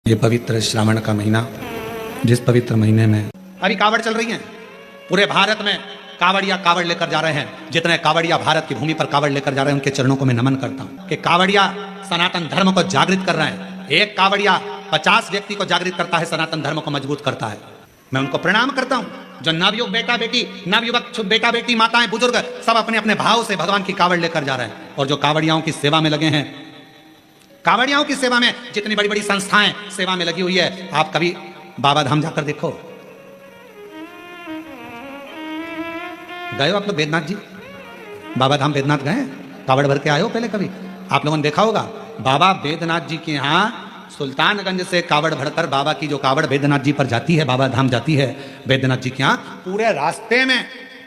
ये पवित्र श्रावण का महीना, जिस पवित्र महीने में अभी कावड़ चल रही है, पूरे भारत में कावड़िया कावड़ लेकर जा रहे हैं। जितने कावड़िया भारत की भूमि पर कावड़ लेकर जा रहे हैं, उनके चरणों को मैं नमन करता हूं कि कावड़िया सनातन धर्म को जागृत कर रहे हैं। एक कावड़िया 50 व्यक्ति को जागृत करता है, सनातन धर्म को मजबूत करता है। मैं उनको प्रणाम करता हूं। जो नवयुवक बेटा बेटी, नवयुवक बेटा बेटी, माताएं, बुजुर्ग सब अपने अपने भाव से भगवान की कावड़ लेकर जा रहे हैं। और जो कावड़ियाओं की सेवा में लगे हैं, कावड़ियाओं की सेवा में जितनी बड़ी बड़ी संस्थाएं सेवा में लगी हुई है, आप कभी बाबा धाम जाकर देखो। गए हो आप लोग बैद्यनाथ जी? बाबा धाम बैद्यनाथ गए? कावड़ भर के आए हो पहले कभी? आप लोगों ने देखा होगा बाबा बैद्यनाथ जी के यहाँ सुल्तानगंज से कावड़ भरकर बाबा की जो कावड़ बैद्यनाथ जी पर जाती है, बाबा धाम जाती है बैद्यनाथ जी के यहाँ, पूरे रास्ते में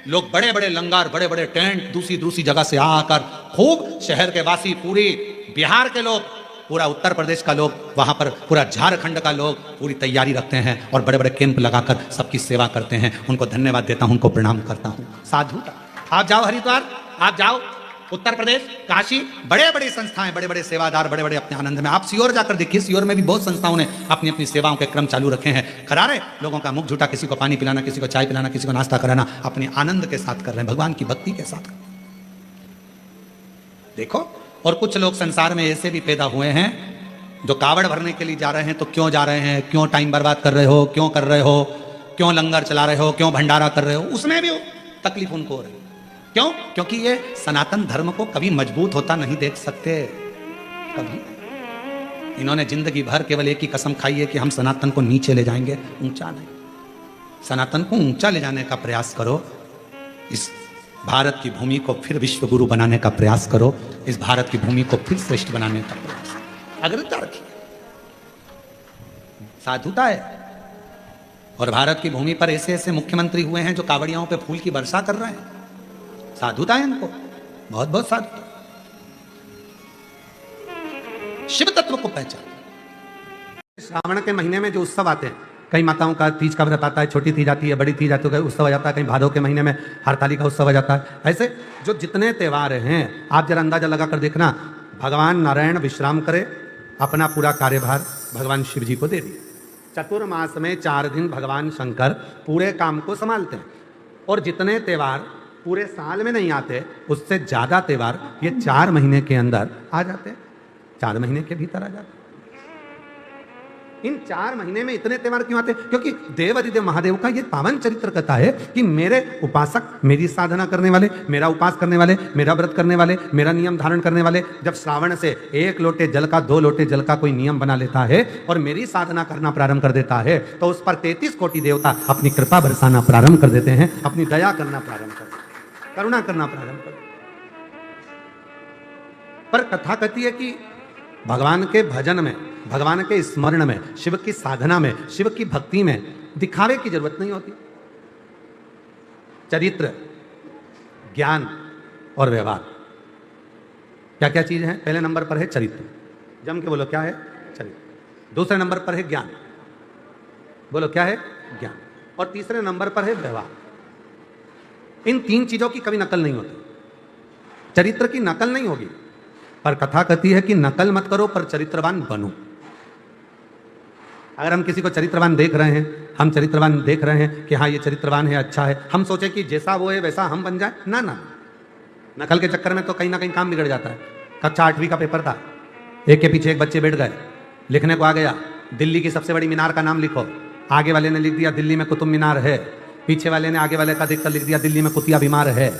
लोग बड़े बड़े लंगर, बड़े बड़े टेंट दूसरी दूसरी जगह से आकर खूब शहर के वासी, पूरी बिहार के लोग, पूरा उत्तर प्रदेश का लोग, वहां पर पूरा झारखंड का लोग पूरी तैयारी रखते हैं और बड़े बड़े कैंप लगाकर सबकी सेवा करते हैं। उनको धन्यवाद देता हूं, उनको प्रणाम करता हूं। साधुता। आप जाओ हरिद्वार, आप जाओ उत्तर प्रदेश, काशी, बड़े बड़े संस्थाएं, बड़े बड़े सेवादार, बड़े बड़े अपने आनंद में। आप सीहोर जाकर देखिए, सीहोर में भी बहुत संस्थाओं ने अपनी अपनी सेवाओं के क्रम चालू रखे हैं। करा रहे लोगों का मुख झूठा, किसी को पानी पिलाना, किसी को चाय पिलाना, किसी को नाश्ता कराना, अपने आनंद के साथ कर रहे हैं, भगवान की भक्ति के साथ। देखो, और कुछ लोग संसार में ऐसे भी पैदा हुए हैं जो कावड़ भरने के लिए जा रहे हैं। तो क्यों जा रहे हैं? क्यों टाइम बर्बाद कर रहे हो? क्यों कर रहे हो? क्यों लंगर चला रहे हो? क्यों भंडारा कर रहे हो? उसमें भी तकलीफ उनको हो रही है। क्यों? क्योंकि ये सनातन धर्म को कभी मजबूत होता नहीं देख सकते, कभी। इन्होंने जिंदगी भर केवल एक ही कसम खाई है कि हम सनातन को नीचे ले जाएंगे, ऊंचा नहीं। सनातन को ऊंचा ले जाने का प्रयास करो। इस भारत की भूमि को फिर विश्व गुरु बनाने का प्रयास करो। इस भारत की भूमि को फिर श्रेष्ठ बनाने का प्रयास, अग्रता रखिए। साधुता है। और भारत की भूमि पर ऐसे ऐसे मुख्यमंत्री हुए हैं जो कावड़ियाओं पे फूल की वर्षा कर रहे हैं। साधुता है इनको, बहुत बहुत साधुता। शिव तत्व को पहचान। श्रावण के महीने में जो उत्सव आते हैं, कई माताओं का तीज का व्रत आता है, छोटी तीज आती है, बड़ी तीज आती है, उत्सव आ जाता है। कहीं भादव के महीने में हरताली का उत्सव आ जाता है। ऐसे जो जितने त्यौहार हैं, आप जरा अंदाजा लगाकर देखना, भगवान नारायण विश्राम करे, अपना पूरा कार्यभार भगवान शिव जी को दे दिए। चतुर्मास में 4 दिन भगवान शंकर पूरे काम को संभालते हैं। और जितने त्यौहार पूरे साल में नहीं आते, उससे ज्यादा त्यौहार ये 4 महीने के अंदर आ जाते हैं, 4 महीने के भीतर आ जाते हैं। इन 4 महीने में इतने त्यौहार क्यों आते हैं? क्योंकि देव अधिदेव महादेव का ये पावन चरित्र कथा है कि मेरे उपासक, मेरी साधना करने वाले, मेरा उपास करने वाले, मेरा व्रत करने वाले, मेरा नियम धारण करने वाले, जब श्रावण से 1 लोटे जल का, 2 लोटे जल का कोई नियम बना लेता है और मेरी साधना करना प्रारंभ कर देता है, तो उस पर 33 कोटि देवता अपनी कृपा बरसाना प्रारंभ कर देते हैं, अपनी दया करना प्रारंभ कर देते हैं, करुणा करना प्रारंभ कर देते हैं। पर कथा कहती है कि भगवान के भजन में, भगवान के स्मरण में, शिव की साधना में, शिव की भक्ति में दिखावे की जरूरत नहीं होती। चरित्र, ज्ञान और व्यवहार, क्या क्या चीज है? पहले नंबर पर है चरित्र। जम के बोलो, क्या है? चरित्र। दूसरे नंबर पर है ज्ञान। बोलो, क्या है? ज्ञान। और तीसरे नंबर पर है व्यवहार। इन 3 चीजों की कभी नकल नहीं होती। चरित्र की नकल नहीं होगी, पर कथा कहती है कि नकल मत करो, पर चरित्रवान बनो। अगर हम किसी को चरित्रवान देख रहे हैं, हम चरित्रवान देख रहे हैं कि हाँ ये चरित्रवान है, अच्छा है, हम सोचे कि जैसा वो है वैसा हम बन जाए, ना ना। नकल के चक्कर में तो कहीं ना कहीं काम बिगड़ जाता है। कक्षा 8वीं का पेपर था, एक के पीछे एक बच्चे बैठ गए, लिखने को आ गया, दिल्ली की सबसे बड़ी मीनार का नाम लिखो। आगे वाले ने लिख दिया दिल्ली में कुतुब मीनार है, पीछे वाले ने आगे वाले का देखकर लिख दिया दिल्ली में कुतिया बीमार है।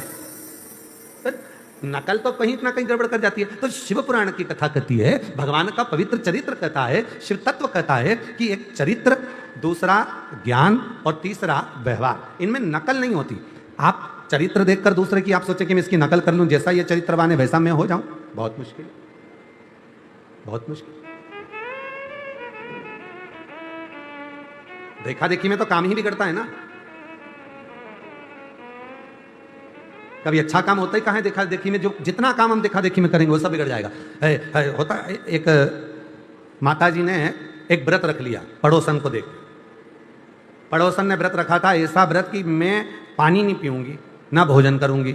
नकल तो कहीं ना कहीं गड़बड़ कर जाती है। तो शिव पुराण की कथा कहती है, भगवान का पवित्र चरित्र कहता है, शिव तत्व कहता है कि एक चरित्र, दूसरा ज्ञान और तीसरा व्यवहार, इनमें नकल नहीं होती। आप चरित्र देखकर दूसरे की आप सोचे कि मैं इसकी नकल कर लूं, जैसा ये चरित्रवान है वैसा मैं हो जाऊं, बहुत मुश्किल, बहुत मुश्किल। देखा देखी में तो काम ही बिगड़ता है ना। कभी अच्छा काम होता ही कहाँ है देखा देखी में? जो जितना काम हम देखा देखी में करेंगे वो सब बिगड़ जाएगा। होता है, एक माता जी ने एक व्रत रख लिया पड़ोसन को देख। पड़ोसन ने व्रत रखा था, ऐसा व्रत कि मैं पानी नहीं पीऊंगी, ना भोजन करूंगी,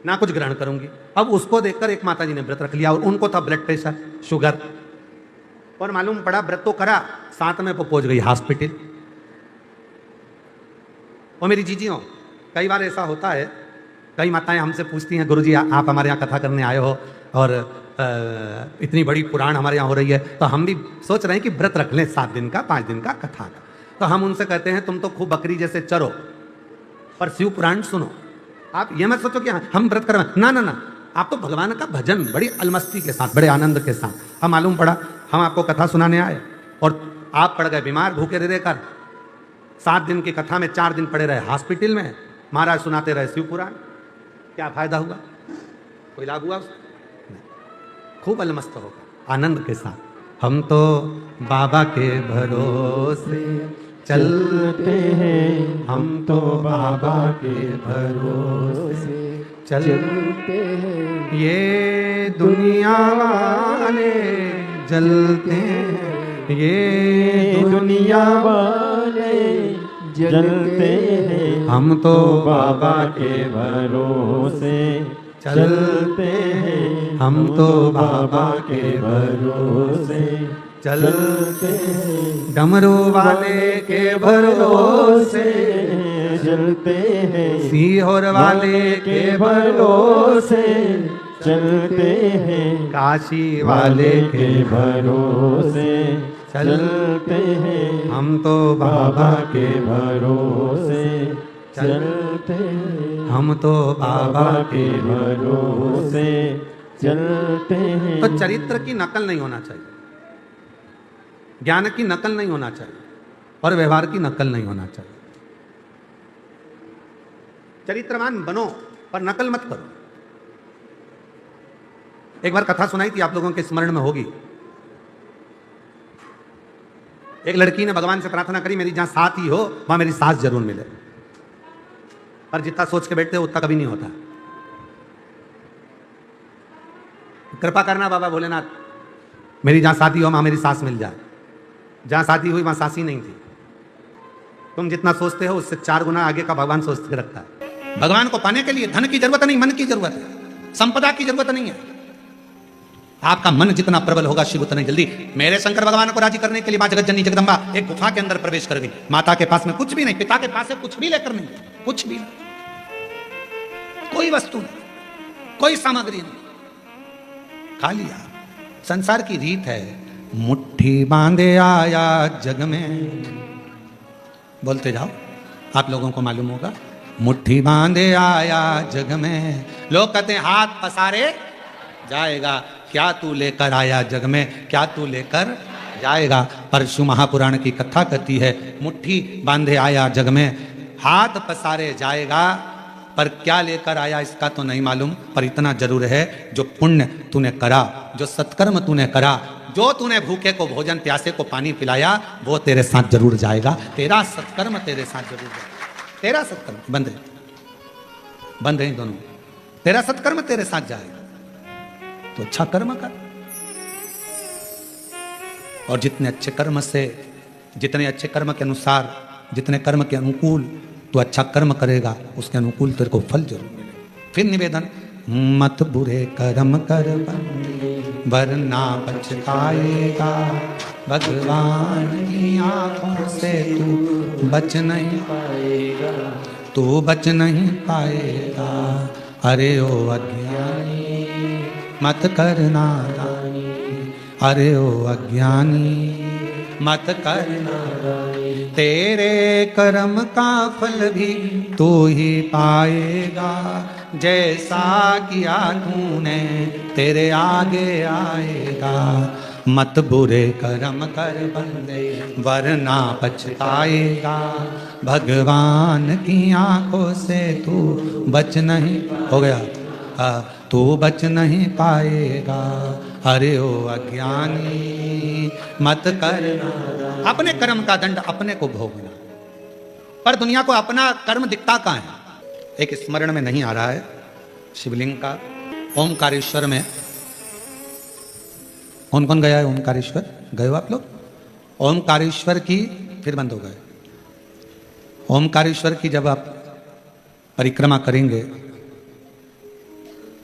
ना कुछ ग्रहण करूंगी। अब उसको देखकर एक माता जी ने व्रत रख लिया और उनको था ब्लड प्रेशर, शुगर। और मालूम पड़ा व्रत तो करा, साथ में पहुंच गई हॉस्पिटल। और मेरी जीजियों, कई बार ऐसा होता है, कई माताएं हमसे पूछती हैं, गुरुजी आप हमारे यहाँ कथा करने आए हो और इतनी बड़ी पुराण हमारे यहाँ हो रही है, तो हम भी सोच रहे हैं कि व्रत रख लें 7 दिन का, 5 दिन का कथा का। तो हम उनसे कहते हैं तुम तो खूब बकरी जैसे चरो पर शिव पुराण सुनो। आप ये मत सोचो कि हम व्रत करवाएं, ना ना ना, आप तो भगवान का भजन बड़ी अलमस्ती के साथ, बड़े आनंद के साथ। हम मालूम पड़ा हम आपको कथा सुनाने आए और आप पड़ गए बीमार, भूखे रह कर 7 दिन की कथा में 4 दिन पड़े रहे हॉस्पिटल में, महाराज सुनाते रहे शिव पुराण। क्या फायदा हुआ? कोई लाभ हुआ? खूब अलमस्त होगा आनंद के साथ। हम तो बाबा के भरोसे चलते हैं, हम तो बाबा के भरोसे चलते हैं, ये दुनिया वाले जलते हैं, ये दुनिया वाले जलते हैं, हम तो बाबा के भरोसे चलते हैं, हम तो बाबा के भरोसे चलते हैं, डमरू वाले के भरोसे चलते हैं, सीहोर वाले के भरोसे चलते हैं, काशी वाले के भरोसे चलते हैं, हम तो बाबा के भरोसे चलते हैं, हम तो बाबा के भरोसे चलते हैं। तो चरित्र की नकल नहीं होना चाहिए, ज्ञान की नकल नहीं होना चाहिए और व्यवहार की नकल नहीं होना चाहिए। चरित्रवान बनो पर नकल मत करो। एक बार कथा सुनाई थी, आप लोगों के स्मरण में होगी। एक लड़की ने भगवान से प्रार्थना करी, मेरी जहां साथ ही हो वहां मेरी सास जरूर मिले। पर जितना सोच के बैठते हो उतना कभी नहीं होता। कृपा करना बाबा भोलेनाथ, मेरी जहां शादी हो वहां मेरी सास मिल जाए। जहां शादी हुई वहां सास ही नहीं थी। तुम जितना सोचते हो उससे 4 गुना आगे का भगवान सोच के रखता है। भगवान को पाने के लिए धन की जरूरत नहीं, मन की जरूरत है, संपदा की जरूरत नहीं है। आपका मन जितना प्रबल होगा शिव उतना जल्दी। मेरे शंकर भगवान को राजी करने के लिए मां जगत जननी जगदम्बा एक गुफा के अंदर प्रवेश कर गई। माता के पास में कुछ भी नहीं, पिता के पास से कुछ भी लेकर नहीं, कुछ भी नहीं, कोई वस्तु नहीं, कोई सामग्री नहीं, खा लिया। संसार की रीत है, मुट्ठी बांधे आया जग में। बोलते जाओ, आप लोगों को मालूम होगा। मुट्ठी बांधे आया जग में, लोग कहते हैं हाथ पसारे जाएगा। क्या तू लेकर आया जग में, क्या तू लेकर जाएगा? परशु महापुराण की कथा कहती है, मुट्ठी बांधे आया जग में, हाथ पसारे जाएगा, पर क्या लेकर आया इसका तो नहीं मालूम। पर इतना जरूर है, जो पुण्य तूने करा, जो सत्कर्म तूने करा, जो तूने भूखे को भोजन, प्यासे को पानी पिलाया, वो तेरे साथ जरूर जाएगा। तेरा सत्कर्म तेरे साथ जरूर जाएगा। तेरा सत्कर्म बंद है दोनों। तेरा सत्कर्म तेरे साथ जाएगा, तो अच्छा कर्म कर। और जितने अच्छे कर्म से, जितने अच्छे कर्म के अनुसार, जितने कर्म के अनुकूल तो अच्छा कर्म करेगा, उसके अनुकूल तेरे को फल जरूर मिलेगा। फिर निवेदन, मत बुरे कर्म कर वरना पछताएगा, भगवान की आंखों से तू बच नहीं पाएगा, तू बच नहीं पाएगा। अरे ओ अज्ञानी मत करना दानी, अरे ओ अज्ञानी मत करना दानी, तेरे कर्म का फल भी तू ही पाएगा, जैसा किया तूने तेरे आगे आएगा। मत बुरे कर्म कर बंदे वरना पछताएगा, भगवान की आंखों से तू बच नहीं, हो गया, तू बच नहीं पाएगा। अरे ओ अज्ञानी मत करना, अपने कर्म का दंड अपने को भोगना। पर दुनिया को अपना कर्म दिखता कहाँ है? एक स्मरण में नहीं आ रहा है शिवलिंग का, ओमकारेश्वर में। कौन कौन गया है ओमकारेश्वर? गए हो आप लोग? ओमकारेश्वर की, फिर बंद हो गए। ओमकारेश्वर की जब आप परिक्रमा करेंगे,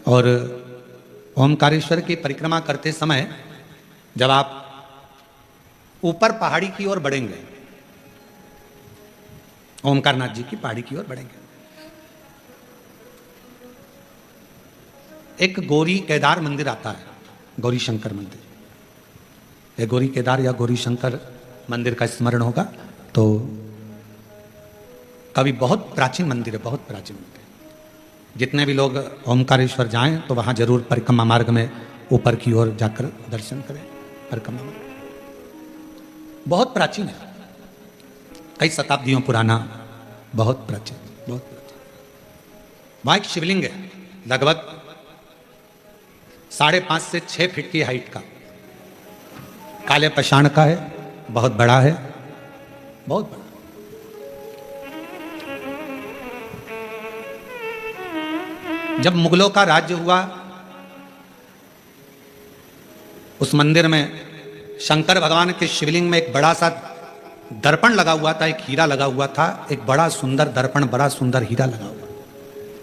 और ओमकारेश्वर की परिक्रमा करते समय जब आप ऊपर पहाड़ी की ओर बढ़ेंगे, ओमकारनाथ जी की पहाड़ी की ओर बढ़ेंगे। एक गौरी केदार मंदिर आता है, गौरी शंकर मंदिर। ये गौरी केदार या गौरी शंकर मंदिर का स्मरण होगा तो कभी बहुत प्राचीन मंदिर है, बहुत प्राचीन मंदिर। जितने भी लोग ओमकारेश्वर जाएं तो वहां जरूर परिक्रमा मार्ग में ऊपर की ओर जाकर दर्शन करें। परिक्रमा मार्ग बहुत प्राचीन है, कई शताब्दियों पुराना, बहुत प्राचीन, बहुत प्राचीन। वहां एक शिवलिंग है, लगभग 5.5 से 6 फीट की हाइट का, काले पशाण का है, बहुत बड़ा है, बहुत बड़ा। जब मुगलों का राज्य हुआ, उस मंदिर में शंकर भगवान के शिवलिंग में एक बड़ा सा दर्पण लगा हुआ था, एक हीरा लगा हुआ था, एक बड़ा सुंदर दर्पण, बड़ा सुंदर हीरा लगा हुआ,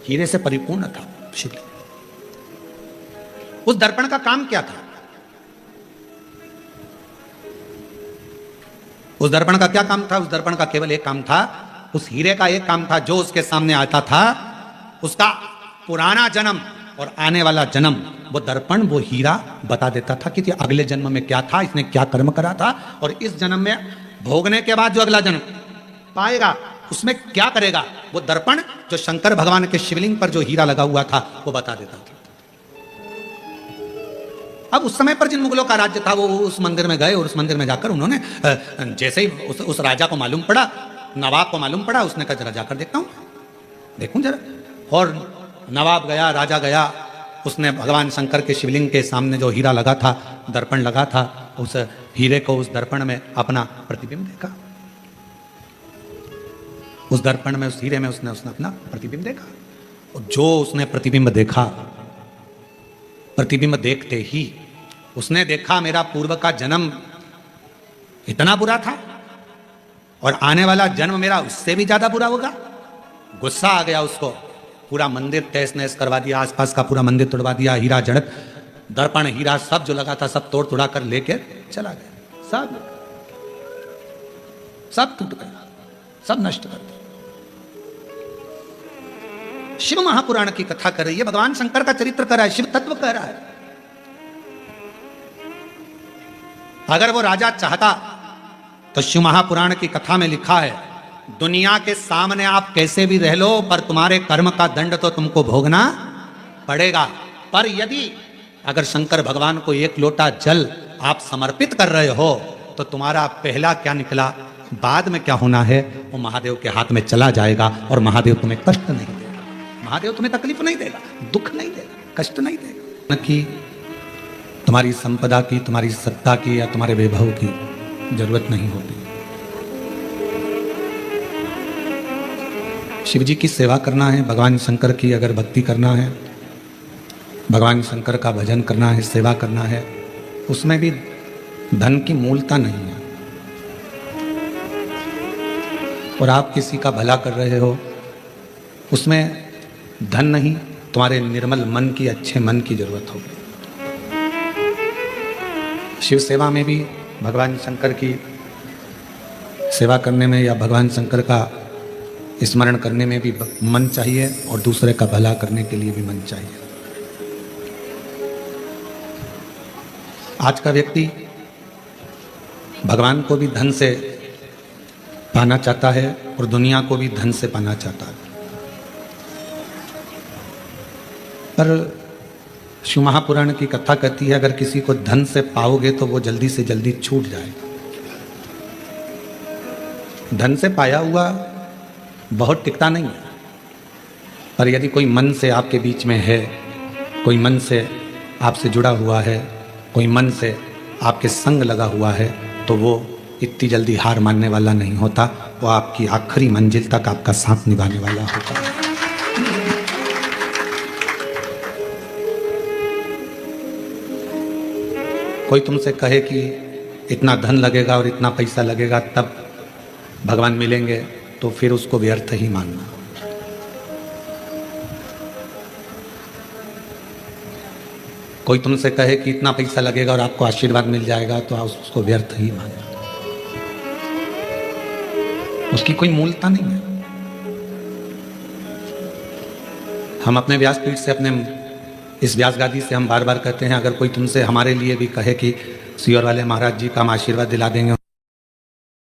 हीरे से परिपूर्ण था शिवलिंग। उस दर्पण का काम क्या था? उस दर्पण का क्या काम था? उस दर्पण का केवल एक काम था, उस हीरे का एक काम था, जो उसके सामने आता था उसका पुराना जन्म और आने वाला जन्म, वो दर्पण, वो हीरा बता देता था कि अगले जन्म में क्या था, इसने क्या कर्म करा था, और इस जन्म में भोगने के बाद जो अगला जन्म पाएगा उसमें क्या करेगा। वो दर्पण जो शंकर भगवान के शिवलिंग पर जो हीरा लगा हुआ था वो बता देता था। अब उस समय पर जिन मुगलों का राज्य था वो उस मंदिर में गए और उस मंदिर में जाकर उन्होंने जैसे ही उस राजा को मालूम पड़ा, नवाब को मालूम पड़ा, उसने कहा जरा जाकर देखता हूं, देखूं जरा। और नवाब गया, राजा गया, उसने भगवान शंकर के शिवलिंग के सामने जो हीरा लगा था, दर्पण लगा था, उस हीरे को उस दर्पण में अपना प्रतिबिंब देखा। उस दर्पण में, उस हीरे में उसने अपना प्रतिबिंब देखा। और जो उसने प्रतिबिंब देखा, प्रतिबिंब देखते ही उसने देखा मेरा पूर्व का जन्म इतना बुरा था और आने वाला जन्म मेरा उससे भी ज्यादा बुरा होगा। गुस्सा आ गया उसको, पूरा मंदिर तहस नहस करवा दिया, आसपास का पूरा मंदिर तोड़वा दिया, हीरा जड़त, दर्पण, हीरा सब जो लगा था सब तोड़ तोड़ा कर लेकर चला गया, सब टूट गया, सब नष्ट कर दिया। शिव महापुराण की कथा कर रही है, भगवान शंकर का चरित्र कर रहा है, शिव तत्व कह रहा है। अगर वो राजा चाहता तो शिव महापुराण की कथा में लिखा है, दुनिया के सामने आप कैसे भी रह लो पर तुम्हारे कर्म का दंड तो तुमको भोगना पड़ेगा। पर यदि अगर शंकर भगवान को एक लोटा जल आप समर्पित कर रहे हो तो तुम्हारा पहला क्या निकला, बाद में क्या होना है वो महादेव के हाथ में चला जाएगा और महादेव तुम्हें कष्ट नहीं देगा, महादेव तुम्हें तकलीफ नहीं देगा, दुख नहीं देगा, कष्ट नहीं देगा। न कि तुम्हारी संपदा की, तुम्हारी सत्ता की या तुम्हारे वैभव की जरूरत नहीं होती। शिव जी की सेवा करना है, भगवान शंकर की अगर भक्ति करना है, भगवान शंकर का भजन करना है, सेवा करना है, उसमें भी धन की मूलता नहीं है। और आप किसी का भला कर रहे हो, उसमें धन नहीं, तुम्हारे निर्मल मन की, अच्छे मन की जरूरत होगी। शिव सेवा में भी, भगवान शंकर की सेवा करने में या भगवान शंकर का स्मरण करने में भी मन चाहिए और दूसरे का भला करने के लिए भी मन चाहिए। आज का व्यक्ति भगवान को भी धन से पाना चाहता है और दुनिया को भी धन से पाना चाहता है। पर शिव महापुराण की कथा कहती है, अगर किसी को धन से पाओगे तो वो जल्दी से जल्दी छूट जाएगा। धन से पाया हुआ बहुत टिकता नहीं है, पर यदि कोई मन से आपके बीच में है, कोई मन से आपसे जुड़ा हुआ है, कोई मन से आपके संग लगा हुआ है, तो वो इतनी जल्दी हार मानने वाला नहीं होता, वो आपकी आखिरी मंजिल तक आपका साथ निभाने वाला होता है। कोई तुमसे कहे कि इतना धन लगेगा और इतना पैसा लगेगा तब भगवान मिलेंगे, तो फिर उसको व्यर्थ ही मानना। कोई तुमसे कहे कि इतना पैसा लगेगा और आपको आशीर्वाद मिल जाएगा, तो उसको व्यर्थ ही मानना। उसकी कोई मूलता नहीं है। हम अपने व्यासपीठ से, अपने इस व्यास गादी से हम बार बार कहते हैं, अगर कोई तुमसे हमारे लिए भी कहे कि सियोर वाले महाराज जी का हम आशीर्वाद दिला देंगे,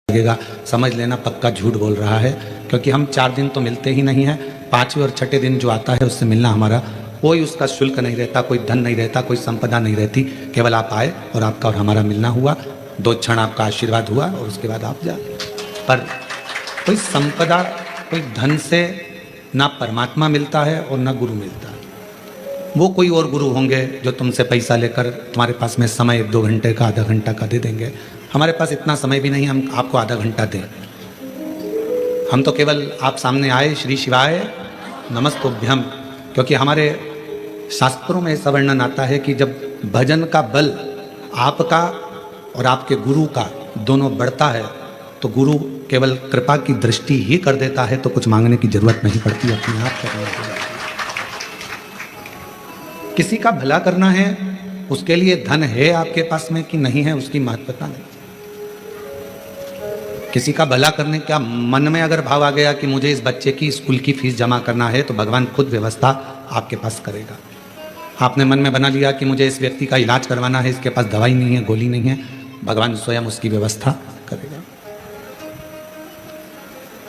लगेगा, समझ लेना पक्का झूठ बोल रहा है। क्योंकि हम 4 दिन तो मिलते ही नहीं हैं। 5वें और 6ठे दिन जो आता है उससे मिलना हमारा कोई उसका शुल्क नहीं रहता, कोई धन नहीं रहता, कोई संपदा नहीं रहती। केवल आप आए और आपका और हमारा मिलना हुआ, 2 क्षण आपका आशीर्वाद हुआ और उसके बाद आप जा। पर कोई संपदा, कोई धन से ना परमात्मा मिलता है और ना गुरु मिलता है। वो कोई और गुरु होंगे जो तुमसे पैसा लेकर तुम्हारे पास में समय 1-2 घंटे का, आधा घंटा का दे देंगे। हमारे पास इतना समय भी नहीं हम आपको आधा घंटा दें। हम तो केवल आप सामने आए, श्री शिवाय नमस्तुभ्यम। क्योंकि हमारे शास्त्रों में ऐसा वर्णन आता है कि जब भजन का बल आपका और आपके गुरु का दोनों बढ़ता है तो गुरु केवल कृपा की दृष्टि ही कर देता है, तो कुछ मांगने की जरूरत नहीं पड़ती, अपने आप करना है। किसी का भला करना है, उसके लिए धन है आपके पास में कि नहीं है उसकी महत्वता नहीं। किसी का भला करने का मन में अगर भाव आ गया कि मुझे इस बच्चे की स्कूल की फीस जमा करना है, तो भगवान खुद व्यवस्था आपके पास करेगा। आपने मन में बना लिया कि मुझे इस व्यक्ति का इलाज करवाना है, इसके पास दवाई नहीं है, गोली नहीं है, भगवान स्वयं उसकी व्यवस्था करेगा।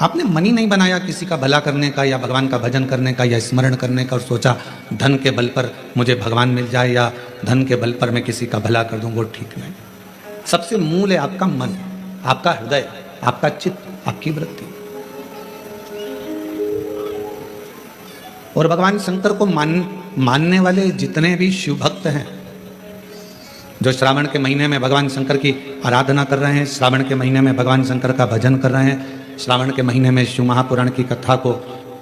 आपने मन ही नहीं बनाया किसी का भला करने का या भगवान का भजन करने का या स्मरण करने का और सोचा धन के बल पर मुझे भगवान मिल जाए या धन के बल पर मैं किसी का भला कर दूं, वो ठीक नहीं। सबसे मूल है आपका मन, आपका हृदय, आपका चित्त, आपकी वृत्ति। और भगवान शंकर को मानने वाले जितने भी शिव भक्त हैं, जो श्रावण के महीने में भगवान शंकर की आराधना कर रहे हैं, श्रावण के महीने में भगवान शंकर का भजन कर रहे हैं, श्रावण के महीने में शिव महापुराण की कथा को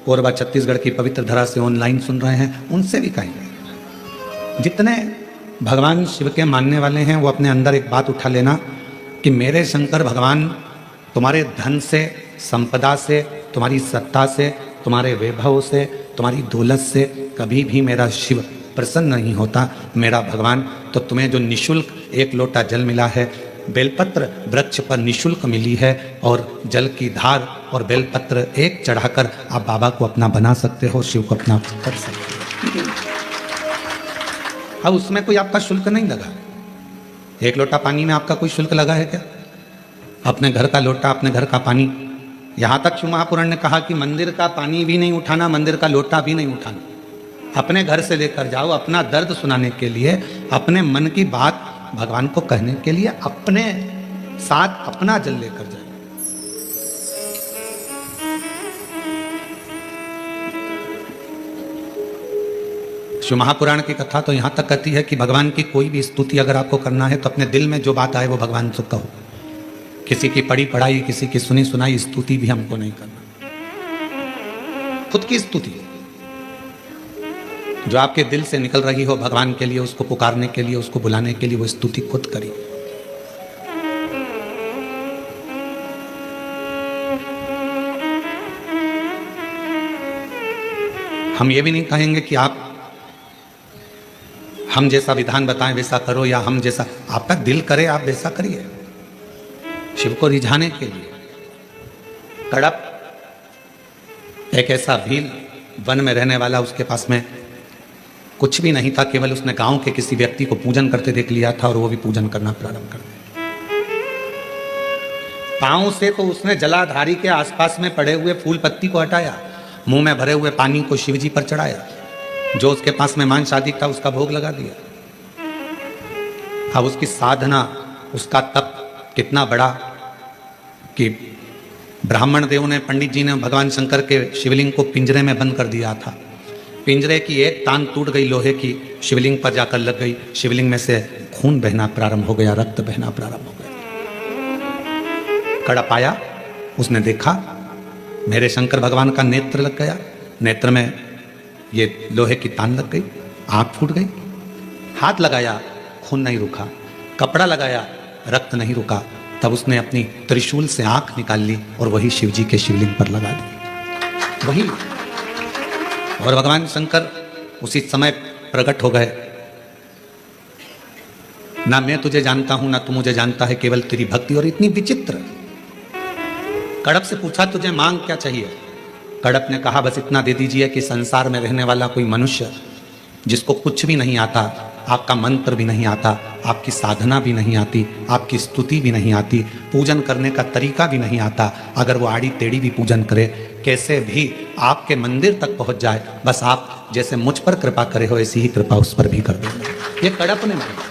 कोरबा छत्तीसगढ़ की पवित्र धरा से ऑनलाइन सुन रहे हैं, उनसे भी कहेंगे, जितने भगवान शिव के मानने वाले हैं वो अपने अंदर एक बात उठा लेना कि मेरे शंकर भगवान तुम्हारे धन से, संपदा से, तुम्हारी सत्ता से, तुम्हारे वैभव से, तुम्हारी दौलत से कभी भी मेरा शिव प्रसन्न नहीं होता। मेरा भगवान, तो तुम्हें जो निशुल्क 1 लोटा जल मिला है, बेलपत्र वृक्ष पर निशुल्क मिली है, और जल की धार और बेलपत्र एक चढ़ाकर आप बाबा को अपना बना सकते हो, शिव को अपना कर सकते हो। अब उसमें कोई आपका शुल्क नहीं लगा। 1 लोटा पानी में आपका कोई शुल्क लगा है क्या? अपने घर का लोटा, अपने घर का पानी, यहाँ तक शिव महापुराण ने कहा कि मंदिर का पानी भी नहीं उठाना, मंदिर का लोटा भी नहीं उठाना। अपने घर से लेकर जाओ, अपना दर्द सुनाने के लिए, अपने मन की बात भगवान को कहने के लिए अपने साथ अपना जल लेकर जाए। शिव महापुराण की कथा तो यहां तक कहती है कि भगवान की कोई भी स्तुति अगर आपको करना है तो अपने दिल में जो बात आए वो भगवान से कहो। किसी की पढ़ी पढ़ाई, किसी की सुनी सुनाई स्तुति भी हमको नहीं करना। खुद की स्तुति जो आपके दिल से निकल रही हो भगवान के लिए, उसको पुकारने के लिए, उसको बुलाने के लिए, वो स्तुति खुद करिए। हम ये भी नहीं कहेंगे कि आप हम जैसा विधान बताएं वैसा करो, या हम जैसा आपका दिल करे आप वैसा करिए। शिव को रिझाने के लिए कड़प एक ऐसा भील वन में रहने वाला, उसके पास में कुछ भी नहीं था, केवल उसने गांव के किसी व्यक्ति को पूजन करते देख लिया था और वो भी पूजन करना प्रारंभ कर दिया। पांव से तो उसने जलाधारी के आसपास में पड़े हुए फूल पत्ती को हटाया, मुंह में भरे हुए पानी को शिवजी पर चढ़ाया, जो उसके पास में मांस आदि था उसका भोग लगा दिया। अब उसकी साधना, उसका तप कितना बड़ा कि ब्राह्मण देव ने, पंडित जी ने भगवान शंकर के शिवलिंग को पिंजरे में बंद कर दिया था। पिंजरे की एक टांग टूट गई लोहे की, शिवलिंग पर जाकर लग गई, शिवलिंग में से खून बहना प्रारंभ हो गया, रक्त बहना प्रारंभ हो गया। कड़प आया, उसने देखा मेरे शंकर भगवान का नेत्र लग गया, नेत्र में ये लोहे की तान लग गई, आंख फूट गई। हाथ लगाया, खून नहीं रुका, कपड़ा लगाया, रक्त नहीं रुका। तब उसने अपनी त्रिशूल से आंख निकाल ली और वही शिवजी के शिवलिंग पर लगा दी, वही। और भगवान शंकर उसी समय प्रकट हो गए। ना मैं तुझे जानता हूं, ना तू मुझे जानता है, केवल तेरी भक्ति। और इतनी विचित्र कड़प से पूछा तुझे मांग क्या चाहिए? कड़प ने कहा बस इतना दे दीजिए कि संसार में रहने वाला कोई मनुष्य जिसको कुछ भी नहीं आता, आपका मंत्र भी नहीं आता, आपकी साधना भी नहीं आती, आपकी स्तुति भी नहीं आती, पूजन करने का तरीका भी नहीं आता, अगर वो आड़ी टेढ़ी भी पूजन करे, कैसे भी आपके मंदिर तक पहुंच जाए, बस आप जैसे मुझ पर कृपा करे हो ऐसी ही कृपा उस पर भी कर दो। ये कड़प ने मांगा।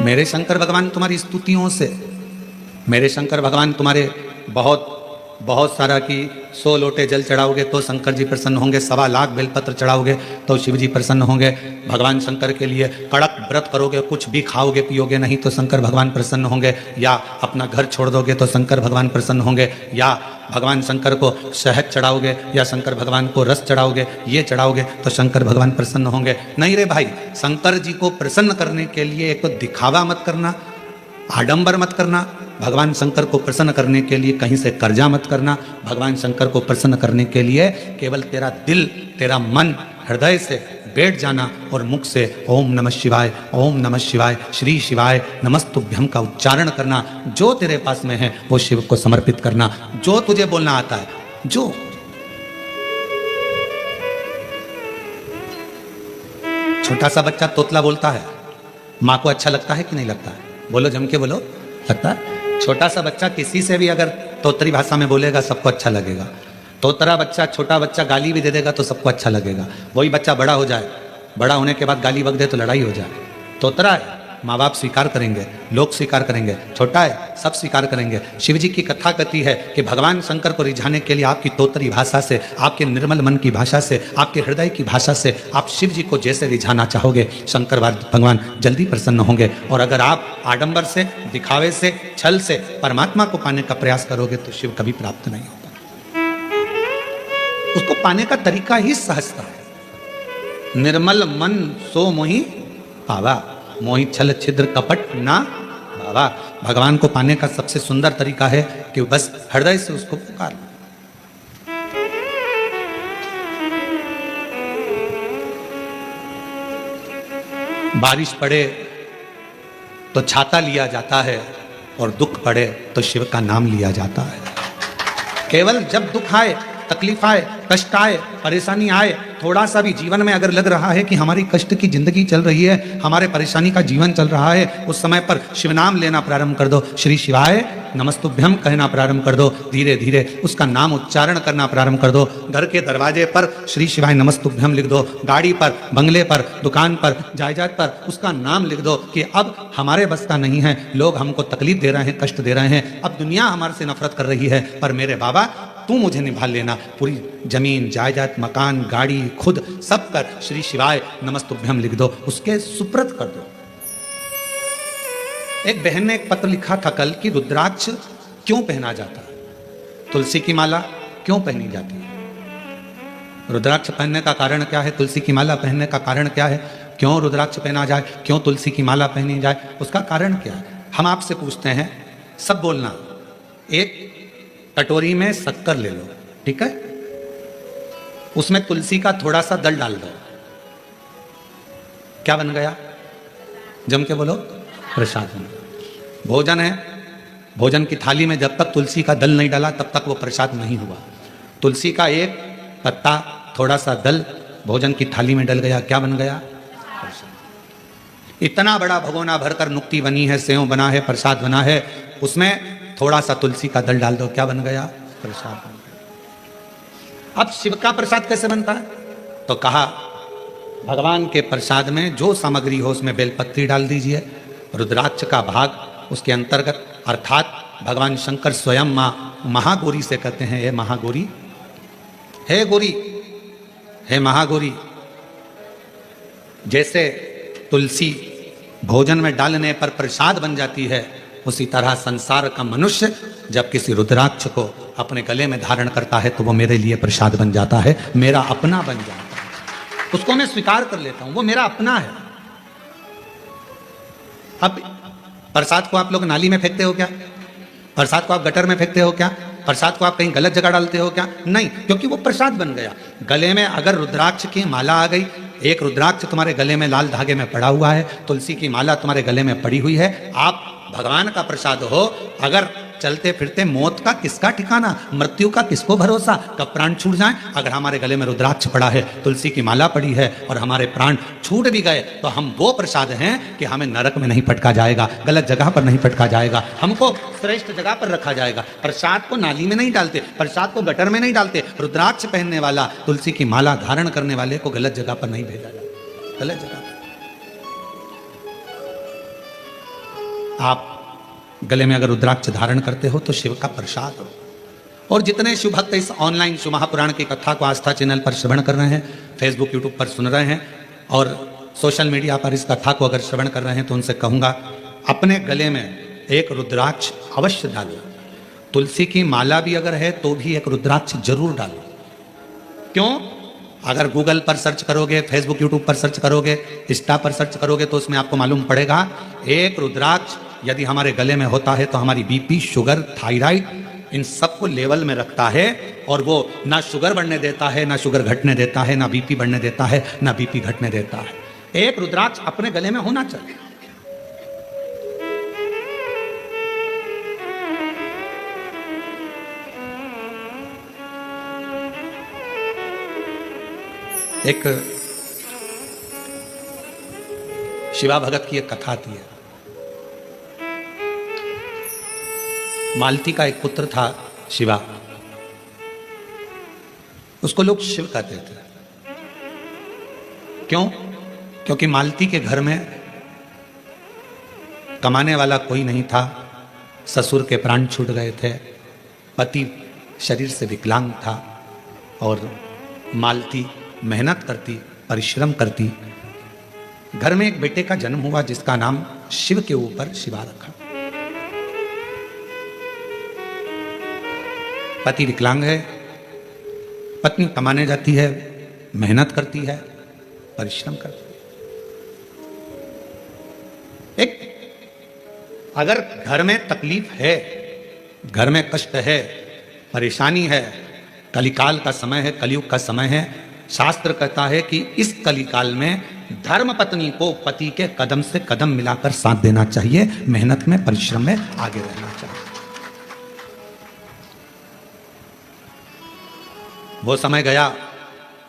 मेरे शंकर भगवान तुम्हारी स्तुतियों से, मेरे शंकर भगवान तुम्हारे बहुत सारा कि 100 लोटे जल चढ़ाओगे तो शंकर जी प्रसन्न होंगे, 1.25 लाख बेलपत्र चढ़ाओगे तो शिव जी प्रसन्न होंगे। भगवान शंकर के लिए कड़क व्रत करोगे, कुछ भी खाओगे पियोगे नहीं तो शंकर भगवान प्रसन्न होंगे, या अपना घर छोड़ दोगे तो शंकर भगवान प्रसन्न होंगे, या भगवान शंकर को शहद चढ़ाओगे या शंकर भगवान को रस चढ़ाओगे, ये चढ़ाओगे तो शंकर भगवान प्रसन्न होंगे। नहीं रे भाई, शंकर जी को प्रसन्न करने के लिए एक तो दिखावा मत करना, आडंबर मत करना, भगवान शंकर को प्रसन्न करने के लिए कहीं से कर्जा मत करना, भगवान शंकर को प्रसन्न करने के लिए केवल तेरा दिल, तेरा मन हृदय से बैठ जाना और मुख से ओम नमः शिवाय, ओम नमः शिवाय, श्री शिवाय नमस्तुभ्यम का उच्चारण करना। जो तेरे पास में है वो शिव को समर्पित करना, जो तुझे बोलना आता है। जो छोटा सा बच्चा तोतला बोलता है, माँ को अच्छा लगता है कि नहीं लगता है? बोलो, जम के बोलो, लगता है? छोटा सा बच्चा किसी से भी अगर तोतरी भाषा में बोलेगा सबको अच्छा लगेगा। तोतरा बच्चा, छोटा बच्चा गाली भी दे देगा तो सबको अच्छा लगेगा। वही बच्चा बड़ा हो जाए, बड़ा होने के बाद गाली बक दे तो लड़ाई हो जाए। तोतरा है, माँ बाप स्वीकार करेंगे, लोग स्वीकार करेंगे, छोटा है सब स्वीकार करेंगे। शिव जी की कथा कहती है कि भगवान शंकर को रिझाने के लिए आपकी तोतरी भाषा से, आपके निर्मल मन की भाषा से, आपके हृदय की भाषा से आप शिव जी को जैसे रिझाना चाहोगे शंकर भगवान जल्दी प्रसन्न होंगे। और अगर आप आडंबर से, दिखावे से, छल से परमात्मा को पाने का प्रयास करोगे तो शिव कभी प्राप्त नहीं होगा। उसको पाने का तरीका ही सहजता है। निर्मल मन सो मोहि पावा, मोहि छल छिद्र कपट ना बाबा। भगवान को पाने का सबसे सुंदर तरीका है कि बस हृदय से उसको पुकार। बारिश पड़े तो छाता लिया जाता है और दुख पड़े तो शिव का नाम लिया जाता है। केवल जब दुख आए, तकलीफ आए, कष्ट आए, परेशानी आए, थोड़ा सा भी जीवन में अगर लग रहा है कि हमारी कष्ट की जिंदगी चल रही है, हमारे परेशानी का जीवन चल रहा है, उस समय पर शिव नाम लेना प्रारंभ कर दो, श्री शिवाय नमस्तुभ्यम कहना प्रारंभ कर दो, धीरे धीरे उसका नाम उच्चारण करना प्रारंभ कर दो। घर के दरवाजे पर श्री शिवाय नमस्तुभ्यम लिख दो, गाड़ी पर, बंगले पर, दुकान पर, जायदाद पर उसका नाम लिख दो कि अब हमारे बस का नहीं है, लोग हमको तकलीफ दे रहे हैं, कष्ट दे रहे हैं, अब दुनिया हमारे से नफरत कर रही है, पर मेरे बाबा तू मुझे निभा लेना। पूरी जमीन, जायदाद, मकान, गाड़ी, खुद सब कर श्री शिवाय नमस्तुभ्यम लिख दो, उसके सुप्रत कर दो। एक बहन ने एक पत्र लिखा था कल कि रुद्राक्ष क्यों पहना जाता है, तुलसी की माला क्यों पहनी जाती है? रुद्राक्ष पहनने का कारण क्या है? तुलसी की माला पहनने का कारण क्या है? क्यों रुद्राक्ष पहना जाए, क्यों तुलसी की माला पहनी जाए, उसका कारण क्या है? हम आपसे पूछते हैं, सब बोलना। एक कटोरी में शक्कर ले लो, ठीक है, उसमें तुलसी का थोड़ा सा दल डाल दो, क्या बन गया? जम के बोलो, प्रसाद बन गया। भोजन है, भोजन की थाली में जब तक तुलसी का दल नहीं डाला तब तक वो प्रसाद नहीं हुआ। तुलसी का एक पत्ता, थोड़ा सा दल भोजन की थाली में डल गया, क्या बन गया? प्रसाद। इतना बड़ा भगोना भरकर नुक्ति बनी है, सेव बना है, प्रसाद बना है, उसमें थोड़ा सा तुलसी का दल डाल दो, क्या बन गया? प्रसाद बन गया। अब शिव का प्रसाद कैसे बनता है? तो कहा भगवान के प्रसाद में जो सामग्री हो उसमें बेलपत्री डाल दीजिए, रुद्राक्ष का भाग उसके अंतर्गत, अर्थात भगवान शंकर स्वयं माँ महागौरी से कहते हैं, हे महागौरी, हे गौरी, हे महागौरी। जैसे तुलसी भोजन में डालने पर प्रसाद बन जाती है, उसी तरह संसार का मनुष्य जब किसी रुद्राक्ष को अपने गले में धारण करता है तो वो मेरे लिए प्रसाद बन जाता है, मेरा अपना बन जाता है, उसको मैं स्वीकार कर लेता हूं, वो मेरा अपना है। अब प्रसाद को आप लोग नाली में फेंकते हो क्या? प्रसाद को आप गटर में फेंकते हो क्या? प्रसाद को आप कहीं गलत जगह डालते हो क्या? नहीं, क्योंकि वो प्रसाद बन गया। गले में अगर रुद्राक्ष की माला आ गई, एक रुद्राक्ष तुम्हारे गले में लाल धागे में पड़ा हुआ है, तुलसी की माला तुम्हारे गले में पड़ी हुई है, आप भगवान का प्रसाद हो। अगर चलते फिरते मौत का किसका ठिकाना, मृत्यु का किसको भरोसा, कब प्राण छूट जाए। अगर हमारे गले में रुद्राक्ष पड़ा है, तुलसी की माला पड़ी है और हमारे प्राण छूट भी गए तो हम वो प्रसाद हैं कि हमें नरक में नहीं पटका जाएगा, गलत जगह पर नहीं पटका जाएगा, हमको श्रेष्ठ जगह पर रखा जाएगा। प्रसाद को नाली में नहीं डालते, प्रसाद को गटर में नहीं डालते। रुद्राक्ष पहनने वाला, तुलसी की माला धारण करने वाले को गलत जगह पर नहीं भेजा जाता, गलत जगह पर। आप गले में अगर रुद्राक्ष धारण करते हो तो शिव का प्रसाद हो। और जितने शिव भक्त इस ऑनलाइन शिव महापुराण की कथा को आस्था चैनल पर श्रवण कर रहे हैं, फेसबुक यूट्यूब पर सुन रहे हैं और सोशल मीडिया पर इस कथा को अगर श्रवण कर रहे हैं, तो उनसे कहूँगा अपने गले में एक रुद्राक्ष अवश्य डालो। तुलसी की माला भी अगर है तो भी एक रुद्राक्ष जरूर डालो। क्यों? अगर गूगल पर सर्च करोगे, फेसबुक यूट्यूब पर सर्च करोगे, इंस्टा पर सर्च करोगे तो उसमें आपको मालूम पड़ेगा एक रुद्राक्ष यदि हमारे गले में होता है तो हमारी बीपी, शुगर, थायराइड इन सबको लेवल में रखता है और वो ना शुगर बढ़ने देता है, ना शुगर घटने देता है, ना बीपी बढ़ने देता है, ना बीपी घटने देता है। एक रुद्राक्ष अपने गले में होना चाहिए। एक शिवा भगत की एक कथा आती है। मालती का एक पुत्र था शिवा, उसको लोग शिव कहते थे। क्यों? क्योंकि मालती के घर में कमाने वाला कोई नहीं था, ससुर के प्राण छूट गए थे, पति शरीर से विकलांग था और मालती मेहनत करती, परिश्रम करती। घर में एक बेटे का जन्म हुआ जिसका नाम शिव के ऊपर शिवा रखा। पति विकलांग है, पत्नी कमाने जाती है, मेहनत करती है, परिश्रम करती है। एक अगर घर में तकलीफ है, घर में कष्ट है, परेशानी है, कलिकाल का समय है, कलयुग का समय है, शास्त्र कहता है कि इस कलिकाल में धर्म पत्नी को पति के कदम से कदम मिलाकर साथ देना चाहिए, मेहनत में, परिश्रम में आगे रहना चाहिए। वो समय गया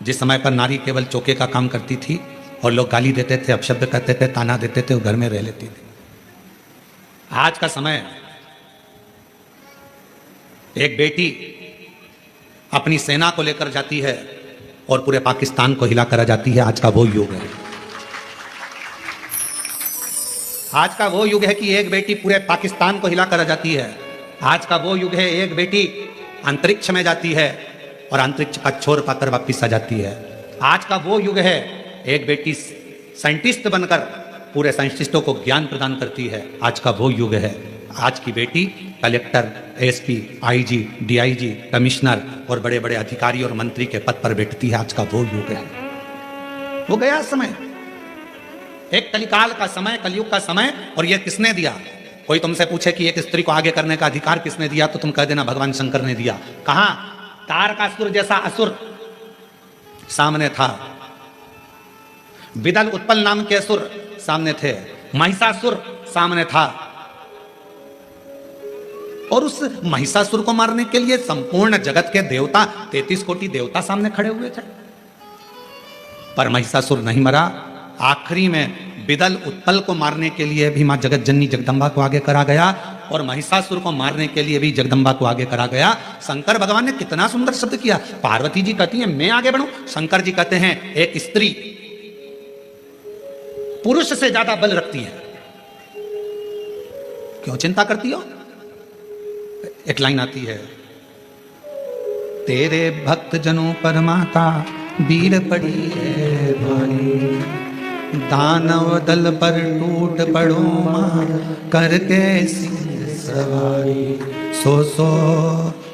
जिस समय पर नारी केवल चौके का काम करती थी और लोग गाली देते थे, अपशब्द कहते थे, ताना देते थे, वो घर में रह लेती थी। आज का समय एक बेटी अपनी सेना को लेकर जाती है और पूरे पाकिस्तान को हिला कर जाती है। आज का वो युग है, आज का वो युग है कि एक बेटी पूरे पाकिस्तान को हिला कर जाती है। आज का वो युग है एक बेटी अंतरिक्ष में जाती है और अंतरिक्ष का छोर पाकर वापिस आ जाती है। आज का वो युग है एक बेटी साइंटिस्ट बनकर पूरे साइंटिस्टों को ज्ञान प्रदान करती है। आज का वो युग है आज की बेटी collector, SP, IG, DIG, commissioner और बड़े बड़े अधिकारी और मंत्री के पद पर बैठती है। आज का वो युग है। वो गया समय, एक कलिकाल का समय, कलयुग का समय। और ये किसने दिया? कोई तुमसे पूछे कि एक स्त्री को आगे करने का अधिकार किसने दिया, तो तुम कह देना भगवान शंकर ने दिया। कहां? तारकासुर जैसा असुर सामने था, विदल उत्पल नाम के असुर सामने थे, महिषासुर सामने था और उस महिषासुर को मारने के लिए संपूर्ण जगत के देवता, 33 कोटि देवता सामने खड़े हुए थे। पर महिषासुर नहीं मरा। आखिरी में विदल उत्पल को मारने के लिए भी मां जगत जननी जगदम्बा को आगे करा गया और महिषासुर को मारने के लिए भी जगदम्बा को आगे करा गया। शंकर भगवान ने कितना सुंदर शब्द किया। पार्वती जी कहती है मैं आगे बढ़ूं, शंकर जी कहते हैं एक स्त्री पुरुष से ज्यादा बल रखती है, क्यों चिंता करती हो? एक लाइन आती है, तेरे भक्त जनों पर माता वीर पड़ी है भारी, दानव दल पर टूट पड़ो मां करके सिंह सवारी, सो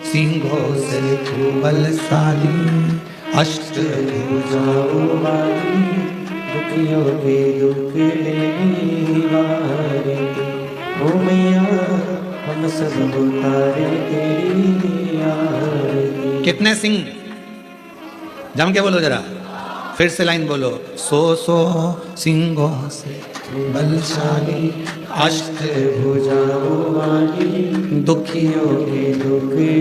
सिंहों से तू बलशाली, अष्ट भुजाओं वाली, दुखियों के दुख लेने वाली, ओ मैया हम सब उतारे तेरी आरती। कितने सिंह? जम के बोलो जरा। फिर से लाइन बोलो। सो सिंहों से बलशाली अष्टभुजाओं वाली दुखियों के दुखड़े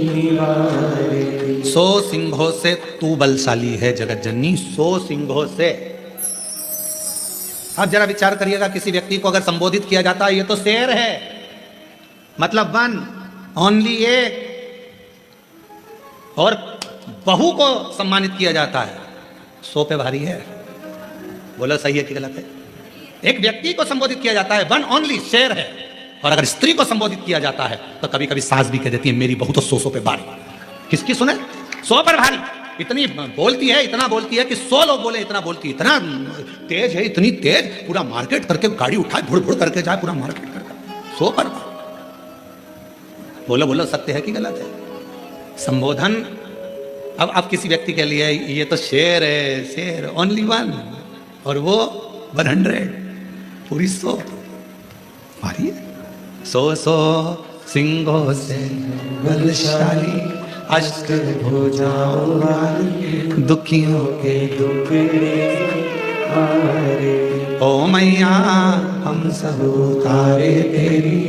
निवारे। 100 सिंहों से तू बलशाली है जगत जननी, 100 सिंहों से। अब जरा विचार करिएगा, किसी व्यक्ति को अगर संबोधित किया जाता है ये तो शेर है, मतलब वन ओनली एक, और बहू को सम्मानित किया जाता है 100 पे भारी है। बोलो सही है कि गलत है? एक व्यक्ति को संबोधित किया जाता है वन ओनली, शेर है, और अगर स्त्री को संबोधित किया जाता है तो कभी कभी सास भी कह देती है मेरी बहू तो 100 पे भारी। किसकी सुने? 100 पर भारी। इतनी बोलती है, इतना बोलती है कि 100 लोग बोले इतना बोलती है, इतना तेज है, इतनी तेज पूरा मार्केट करके गाड़ी उठाए भुड़ भुड़ करके जाए पूरा मार्केट करके 100 पर। बोलो बोलो सत्य है कि गलत है? संबोधन अब किसी व्यक्ति के लिए ये तो शेर है, शेर ओनली वन, और वो 100 पूरी 100 भारी है। 100 सिंहों से बलशाली अष्टभुजाओं वाली दुखियों के दुखड़े हारे। ओ मैया हम सब उतारे तेरी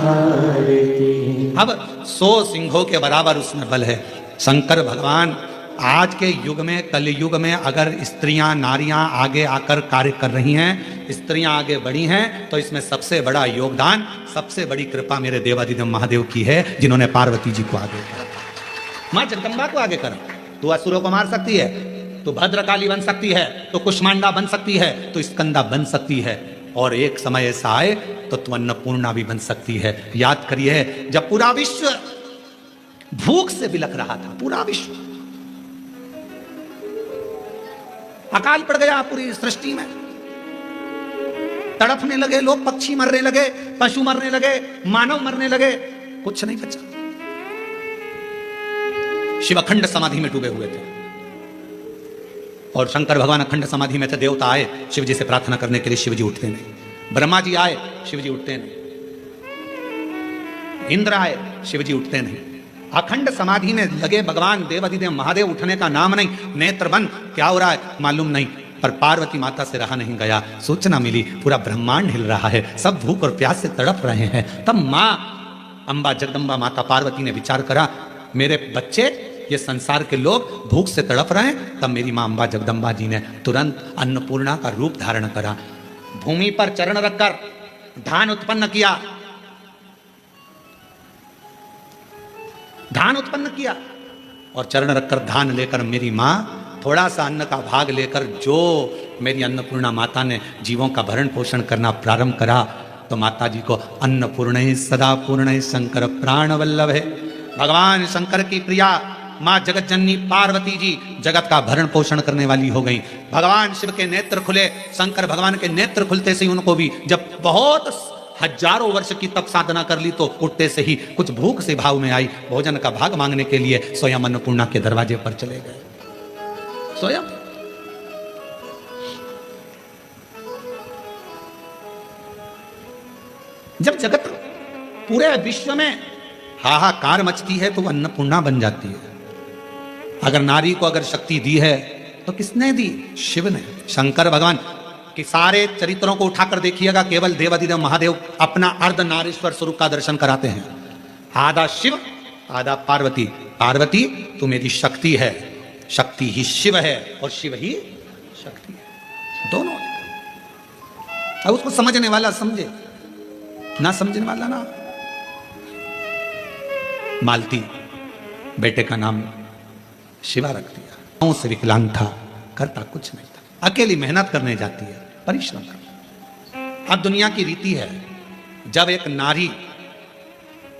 आरती। अब 100 सिंहों के बराबर उसमें बल है। शंकर भगवान आज के युग में, कलयुग में अगर स्त्रियां नारियां आगे आकर कार्य कर रही हैं, स्त्रियां आगे बढ़ी हैं, तो इसमें सबसे बड़ा योगदान, सबसे बड़ी कृपा मेरे देवादिदेव महादेव की है, जिन्होंने पार्वती जी को आगे करा, मां जगदम्बा को आगे करा। तू असुरों को मार सकती है, तो भद्रकाली बन सकती है, तो कुष्मांडा बन सकती है, तो स्कंदा बन सकती है, और एक समय ऐसा आए तो तू अन्नपूर्णा भी बन सकती है। याद करिए जब पूरा विश्व भूख से बिलख रहा था, पूरा विश्व, अकाल पड़ गया पूरी सृष्टि में, तड़पने लगे लोग, पक्षी मरने लगे, पशु मरने लगे, मानव मरने लगे, कुछ नहीं बचा। शिव अखंड समाधि में डूबे हुए थे और शंकर भगवान अखंड समाधि में थे। देवता आए शिव जी से प्रार्थना करने के लिए, शिव जी उठते नहीं। ब्रह्मा जी आए, शिव जी उठते नहीं। इंद्र आए, शिव जी उठते नहीं। अखंड समाधि में लगे भगवान देवादिदेव महादेव, उठने का नाम नहीं, नेत्र बंद, क्या हो रहा है मालूम नहीं। पर पार्वती माता से रहा नहीं गया, सूचना मिली पूरा ब्रह्मांड हिल रहा है, सब भूख और प्यास से तड़प रहे हैं। तब मां अंबा जगदम्बा माता पार्वती ने विचार करा, मेरे बच्चे ये संसार के लोग भूख से तड़प रहे हैं। तब मेरी मां अंबा जगदम्बा जी ने तुरंत अन्नपूर्णा का रूप धारण करा, भूमि पर चरण रखकर धान उत्पन्न किया, धान उत्पन्न किया, और चरण रखकर धान लेकर मेरी मां थोड़ा सा अन्न का भाग लेकर, जो मेरी अन्नपूर्णा माता ने जीवों का भरण पोषण करना प्रारंभ करा, तो माता जी को अन्नपूर्ण सदा पूर्ण शंकर प्राण वल्लभ है। भगवान शंकर की प्रिया मां जगत जननी पार्वती जी जगत का भरण पोषण करने वाली हो गई। भगवान शिव के नेत्र खुले, शंकर भगवान के नेत्र खुलते से ही उनको भी, जब बहुत हजारों वर्ष की तप साधना कर ली, तो उठते से ही कुछ भूख से भाव में आई, भोजन का भाग मांगने के लिए स्वयं अन्नपूर्णा के दरवाजे पर चले गए। स्वयं जब जगत पूरे विश्व में हाहाकार मचती है तो वो अन्नपूर्णा बन जाती है। अगर नारी को अगर शक्ति दी है तो किसने दी? शिव ने। शंकर भगवान कि सारे चरित्रों को उठाकर देखिएगा, केवल देवादिदेव महादेव अपना अर्ध नारीश्वर स्वरूप का दर्शन कराते हैं। आधा शिव आधा पार्वती। पार्वती तू मेरी शक्ति है, शक्ति ही शिव है और शिव ही शक्ति है, दोनों। अब उसको समझने वाला समझे, ना समझने वाला ना। मालती बेटे का नाम शिवा रख दिया, गांव से विकलांग था, करता कुछ नहीं था, अकेली मेहनत करने जाती है, परिश्रम कर। अब दुनिया की रीति है, जब एक नारी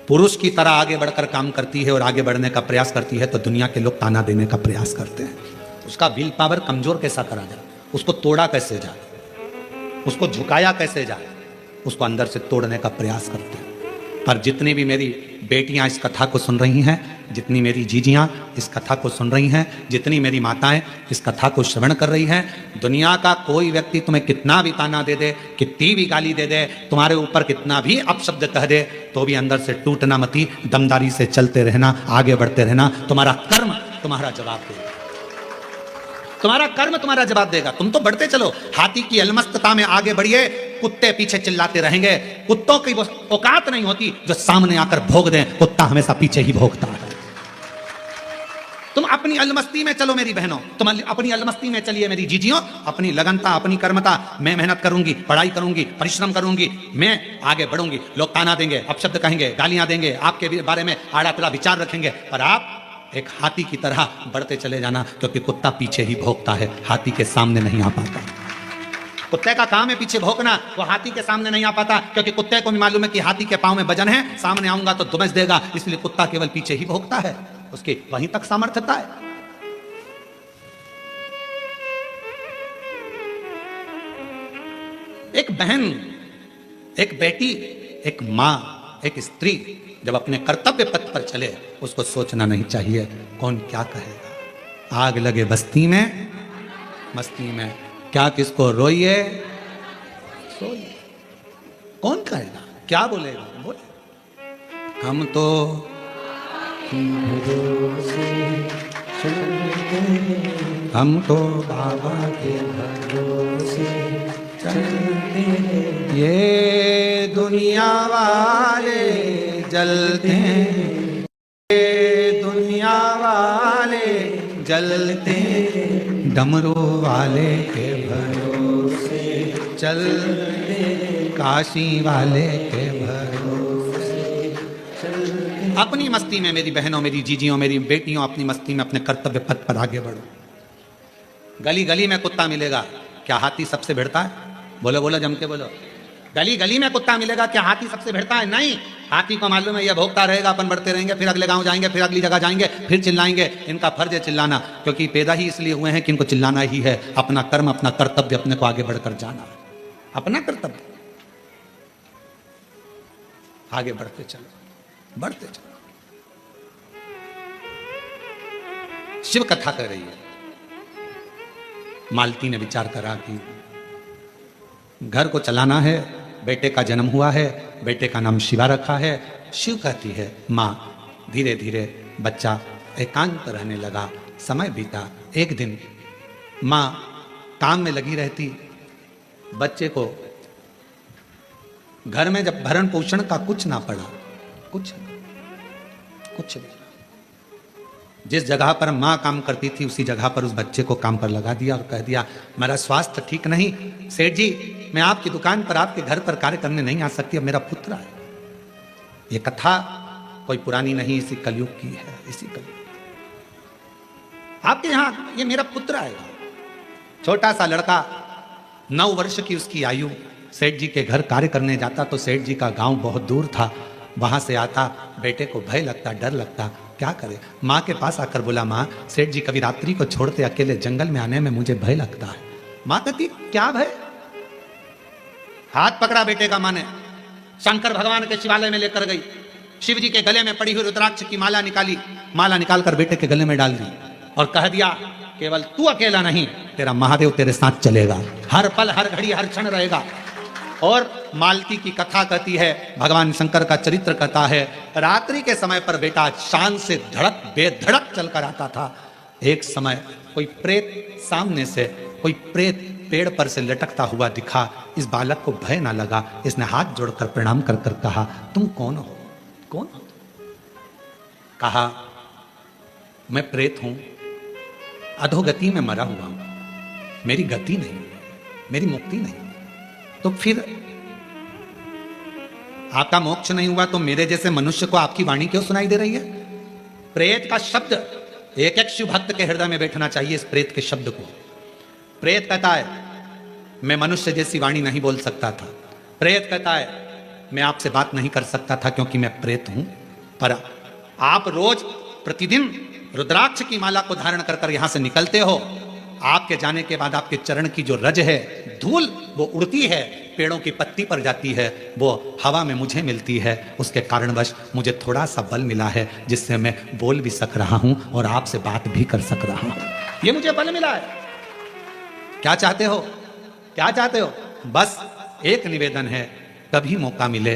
पुरुष की तरह आगे बढ़कर काम करती है और आगे बढ़ने का प्रयास करती है, तो दुनिया के लोग ताना देने का प्रयास करते हैं। उसका विल पावर कमजोर कैसा करा जाए, उसको तोड़ा कैसे जाए, उसको झुकाया कैसे जाए, उसको अंदर से तोड़ने का प्रयास करते हैं। पर जितनी भी मेरी बेटियां इस कथा को सुन रही हैं, जितनी मेरी जीजियां इस कथा को सुन रही हैं, जितनी मेरी माताएं इस कथा को श्रवण कर रही हैं, दुनिया का कोई व्यक्ति तुम्हें कितना भी ताना दे दे, कितनी भी गाली दे दे, तुम्हारे ऊपर कितना भी अपशब्द कह दे, तो भी अंदर से टूटना मती, दमदारी से चलते रहना, आगे बढ़ते रहना, तुम्हारा कर्म तुम्हारा जवाब देगा। तुम्हारा कर्म तुम्हारा जवाब देगा। तुम तो बढ़ते चलो, हाथी की अलमस्तता में आगे बढ़िए, कुत्ते पीछे चिल्लाते रहेंगे। कुत्तों की वो औकात नहीं होती जो सामने आकर भोग दें, कुत्ता हमेशा पीछे ही भोगता है। तुम अपनी अलमस्ती में चलो मेरी बहनों, तुम अपनी अलमस्ती में चलिए मेरी जीजियों, अपनी लगनता, अपनी कर्मता। मैं मेहनत करूंगी, पढ़ाई करूंगी, परिश्रम करूंगी, मैं आगे बढ़ूंगी। लोग ताना देंगे, अपशब्द कहेंगे, गालियां देंगे, आपके बारे में आड़ा टेढ़ा विचार रखेंगे, पर आप एक हाथी की तरह बढ़ते चले जाना, क्योंकि कुत्ता पीछे ही भोगता है, हाथी के सामने नहीं आ पाता। कुत्ते का काम है पीछे भोंकना, वो हाथी के सामने नहीं आ पाता, क्योंकि कुत्ते को भी मालूम है कि हाथी के पांव में वजन है, सामने आऊंगा तो दुमस देगा, इसलिए कुत्ता केवल पीछे ही भोंकता है, उसकी वहीं तक सामर्थ्यता है। एक बहन, एक बेटी, एक मां, एक स्त्री जब अपने कर्तव्य पथ पर चले, उसको सोचना नहीं चाहिए कौन क्या कहेगा। आग लगे बस्ती में, मस्ती में, क्या किसको रोइए सोइए, कौन कहेगा, क्या बोलेगा, बोले। हम तो हम तो बाबा के भरोसे चलते, ये दुनिया वाले जलते हैं, ये दुनिया वाले जलते, डमरू वाले के भरोसे चलते, काशी वाले के भरोसे चलते। अपनी मस्ती में मेरी बहनों, मेरी जीजियों, मेरी बेटियों, अपनी मस्ती में अपने कर्तव्य पथ पर आगे बढ़ो। गली गली में कुत्ता मिलेगा, क्या हाथी सबसे भिड़ता है? बोलो बोलो, जम के बोलो। गली गली में कुत्ता मिलेगा, क्या हाथी सबसे भिड़ता है? नहीं। हाथी को मालूम है यह भोगता रहेगा, अपन बढ़ते रहेंगे, फिर अगले गांव जाएंगे, फिर अगली जगह जाएंगे, फिर चिल्लाएंगे। इनका फर्ज है चिल्लाना, क्योंकि पैदा ही इसलिए हुए हैं कि इनको चिल्लाना ही है। अपना कर्म, अपना कर्तव्य, अपने को आगे बढ़कर जाना, अपना कर्तव्य, आगे बढ़ते चलो, बढ़ते चलो। शिव कथा कर रही है, मालती ने विचार करा कि घर को चलाना है, बेटे का जन्म हुआ है, बेटे का नाम शिवा रखा है। शिव कहती है माँ, धीरे धीरे बच्चा एकांत रहने लगा, समय बीता। एक दिन माँ काम में लगी रहती, बच्चे को घर में जब भरण पोषण का कुछ ना पड़ा, कुछ नहीं, जिस जगह पर माँ काम करती थी उसी जगह पर उस बच्चे को काम पर लगा दिया और कह दिया मेरा स्वास्थ्य ठीक नहीं, सेठ जी मैं आपकी दुकान पर, आपके घर पर कार्य करने नहीं आ सकती, अब मेरा पुत्र है। ये कथा कोई पुरानी नहीं, इसी कलयुग की है, इसी कलयुग। आपके यहां ये मेरा पुत्र आएगा। छोटा सा लड़का, 9 वर्ष की उसकी आयु, सेठ जी के घर कार्य करने जाता तो सेठ जी का गांव बहुत दूर था, वहां से आता, बेटे को भय लगता, डर लगता, क्या करे। माँ के पास आकर बोला माँ, सेठ जी कभी रात्रि को छोड़ते अकेले जंगल में आने में मुझे भय लगता है। माँ कहती क्या भय? हाथ पकड़ा बेटे का माँ ने, शंकर भगवान के शिवालय में लेकर गई, शिव जी के गले में पड़ी हुई रुद्राक्ष की माला निकाली, माला निकालकर बेटे के गले में डाल दी और कह दिया केवल तू अकेला नहीं, तेरा महादेव तेरे साथ चलेगा, हर पल हर घड़ी हर क्षण रहेगा। और मालती की कथा कहती है, भगवान शंकर का चरित्र कहता है, रात्रि के समय पर बेटा शान से धड़क बेधड़क चलकर आता था। एक समय कोई प्रेत सामने से, कोई प्रेत पेड़ पर से लटकता हुआ दिखा। इस बालक को भय ना लगा, इसने हाथ जोड़कर प्रणाम कर कर कहा तुम कौन हो? कौन हो? कहा मैं प्रेत हूं, अधोगति में मरा हुआ हूं, मेरी गति नहीं, मेरी मुक्ति नहीं। तो फिर आपका मोक्ष नहीं हुआ तो मेरे जैसे मनुष्य को आपकी वाणी क्यों सुनाई दे रही है? प्रेत का शब्द एक एक शिव भक्त के हृदय में बैठना चाहिए, इस प्रेत के शब्द को। प्रेत कहता है मैं मनुष्य जैसी वाणी नहीं बोल सकता था, प्रेत कहता है मैं आपसे बात नहीं कर सकता था क्योंकि मैं प्रेत हूं, पर आप रोज प्रतिदिन रुद्राक्ष की माला को धारण कर कर यहां से निकलते हो। आपके जाने के बाद आपके चरण की जो रज है, धूल, वो उड़ती है, पेड़ों की पत्ती पर जाती है, वो हवा में मुझे मिलती है। उसके कारणवश मुझे थोड़ा सा बल मिला है जिससे मैं बोल भी सक रहा हूं और आपसे बात भी कर सक रहा हूं। ये मुझे बल मिला है। क्या चाहते हो? क्या चाहते हो? बस एक निवेदन है, कभी मौका मिले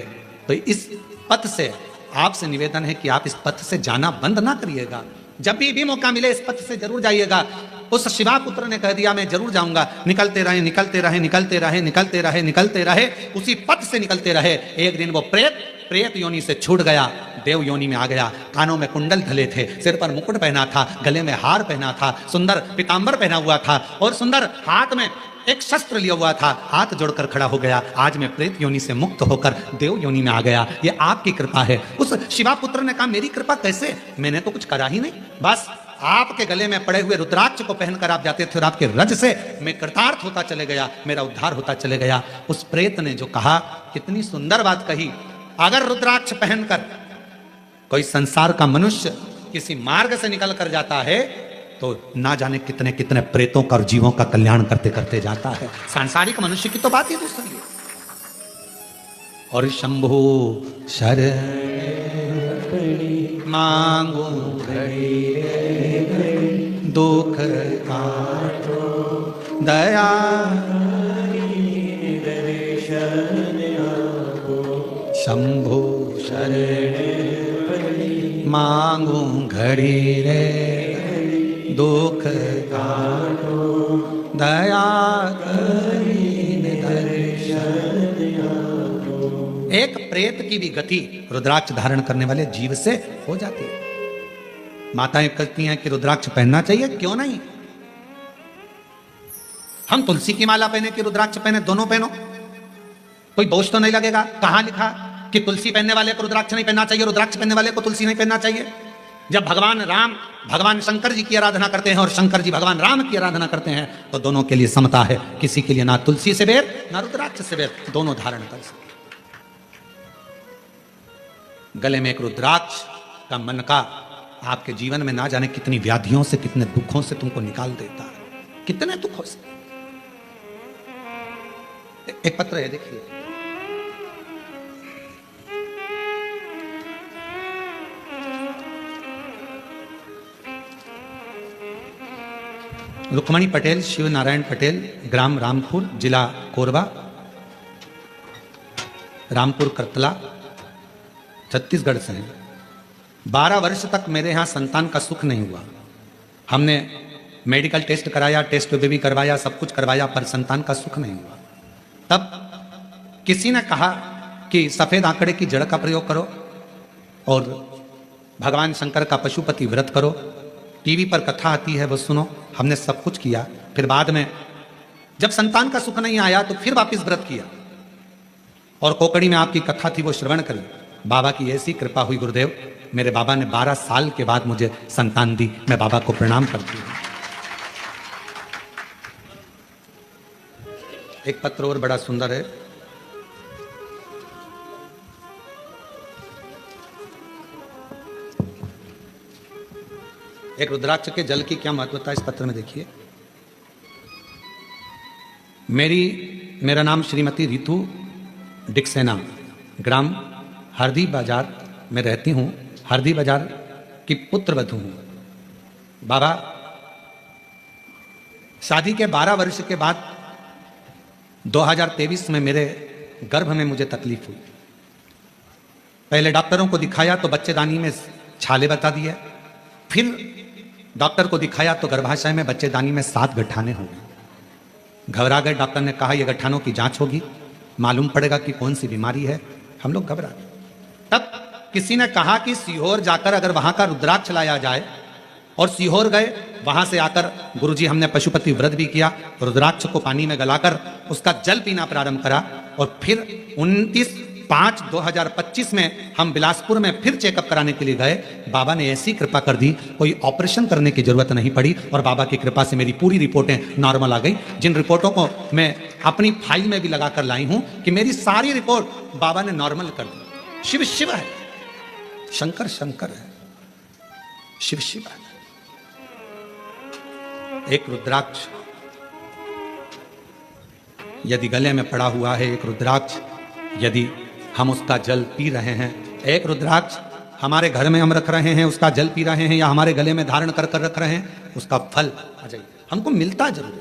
तो इस पथ से आपसे निवेदन है कि आप इस पथ से जाना बंद ना करिएगा। जब भी मौका मिले इस पथ से जरूर जाइएगा। उस शिवा पुत्र ने कह दिया मैं जरूर जाऊंगा। निकलते रहे निकलते रहे निकलते रहे निकलते रहे निकलते रहे, उसी पथ से निकलते रहे। एक दिन वो प्रेत योनि से छूट गया, देव योनि में आ गया। कानों में कुंडल धले थे, सिर पर मुकुट पहना था, गले में हार पहना था, सुंदर पीतांबर पहना हुआ था और सुंदर हाथ में एक शस्त्र लिया हुआ था। हाथ जोड़कर खड़ा हो गया, आज मैं प्रेत योनि से मुक्त होकर देव योनि में आ गया, ये आपकी कृपा है। उस शिवा पुत्र ने कहा मेरी कृपा कैसे, मैंने तो कुछ करा ही नहीं, बस आपके गले में पड़े हुए रुद्राक्ष को पहनकर आप जाते थे और आपके रज से मैं कृतार्थ होता चले गया, मेरा उद्धार होता चले गया। उस प्रेत ने जो कहा, कितनी सुंदर बात कही। अगर रुद्राक्ष पहनकर कोई संसार का मनुष्य किसी मार्ग से निकल कर जाता है तो ना जाने कितने कितने प्रेतों का और जीवों का कल्याण करते करते जाता है। सांसारिक मनुष्य की तो बात ही दूसरी है। और शंभो शरण मांगो दुख काटो दया शंभो शरण मांगू घड़ी रे दुख काटो दया एक प्रेत की भी गति रुद्राक्ष धारण करने वाले जीव से हो जाती है। माताएं कहती हैं कि रुद्राक्ष पहनना चाहिए, क्यों नहीं। हम तुलसी की माला पहने कि रुद्राक्ष पहने, दोनों पहनो, कोई बोझ तो नहीं लगेगा। कहां लिखा कि तुलसी पहनने वाले को रुद्राक्ष नहीं पहनना चाहिए, रुद्राक्ष पहनने वाले को तुलसी नहीं पहनना चाहिए। जब भगवान राम भगवान शंकर जी की आराधना करते हैं और शंकर जी भगवान राम की आराधना करते हैं तो दोनों के लिए समता है, किसी के लिए ना तुलसी से बेर ना रुद्राक्ष से बेर, दोनों धारण कर सकते। गले में एक रुद्राक्ष का मन का आपके जीवन में ना जाने कितनी व्याधियों से, कितने दुखों से तुमको निकाल देता है, कितने दुखों से। एक पत्र है, देखिए, रुक्मणी पटेल, शिव नारायण पटेल, ग्राम रामपुर, जिला कोरबा, रामपुर करतला, छत्तीसगढ़ से हैं। 12 वर्ष तक मेरे यहाँ संतान का सुख नहीं हुआ। हमने मेडिकल टेस्ट कराया, टेस्ट बेबी करवाया, सब कुछ करवाया, पर संतान का सुख नहीं हुआ। तब किसी ने कहा कि सफेद आंकड़े की जड़ का प्रयोग करो और भगवान शंकर का पशुपति व्रत करो, टीवी पर कथा आती है वो सुनो। हमने सब कुछ किया, फिर बाद में जब संतान का सुख नहीं आया तो फिर वापस व्रत किया और कोकड़ी में आपकी कथा थी वो श्रवण करी। बाबा की ऐसी कृपा हुई गुरुदेव, मेरे बाबा ने 12 साल के बाद मुझे संतान दी। मैं बाबा को प्रणाम करती हूं। एक पत्र और बड़ा सुंदर है, एक रुद्राक्ष के जल की क्या महत्वता है इस पत्र में देखिए। मेरा नाम श्रीमती रितु डिक्सेना, ग्राम हरदी बाजार में रहती हूँ। हरदी बाजार की पुत्रवधू हूँ। बाबा, शादी के 12 वर्ष के बाद 2023 में मेरे गर्भ में मुझे तकलीफ हुई। पहले डॉक्टरों को दिखाया तो बच्चेदानी में छाले बता दिए, फिर डॉक्टर को दिखाया तो गर्भाशय में बच्चेदानी में 7 गठाने हो गए। घबरा गए। डॉक्टर ने कहा ये गठानों की जांच होगी, मालूम पड़ेगा कि कौन सी बीमारी है। हम लोग घबरा गए। तब किसी ने कहा कि सीहोर जाकर अगर वहां का रुद्राक्ष लाया जाए, और सीहोर गए। वहां से आकर गुरुजी हमने पशुपति व्रत भी किया, रुद्राक्ष को पानी में गलाकर उसका जल पीना प्रारंभ करा। और फिर 29/5/2025 में हम बिलासपुर में फिर चेकअप कराने के लिए गए। बाबा ने ऐसी कृपा कर दी, कोई ऑपरेशन करने की जरूरत नहीं पड़ी और बाबा की कृपा से मेरी पूरी रिपोर्टें नॉर्मल आ गई, जिन रिपोर्टों को मैं अपनी फाइल में भी लगाकर लाई हूं कि मेरी सारी रिपोर्ट बाबा ने नॉर्मल कर दी। शिव शिव है, शंकर शंकर है, शिव शिव है। एक रुद्राक्ष यदि गले में पड़ा हुआ है, एक रुद्राक्ष यदि हम उसका जल पी रहे हैं, एक रुद्राक्ष हमारे घर में हम रख रहे हैं, उसका जल पी रहे हैं, या हमारे गले में धारण कर कर रख रहे हैं, उसका फल आ जाए, हमको मिलता जरूर है।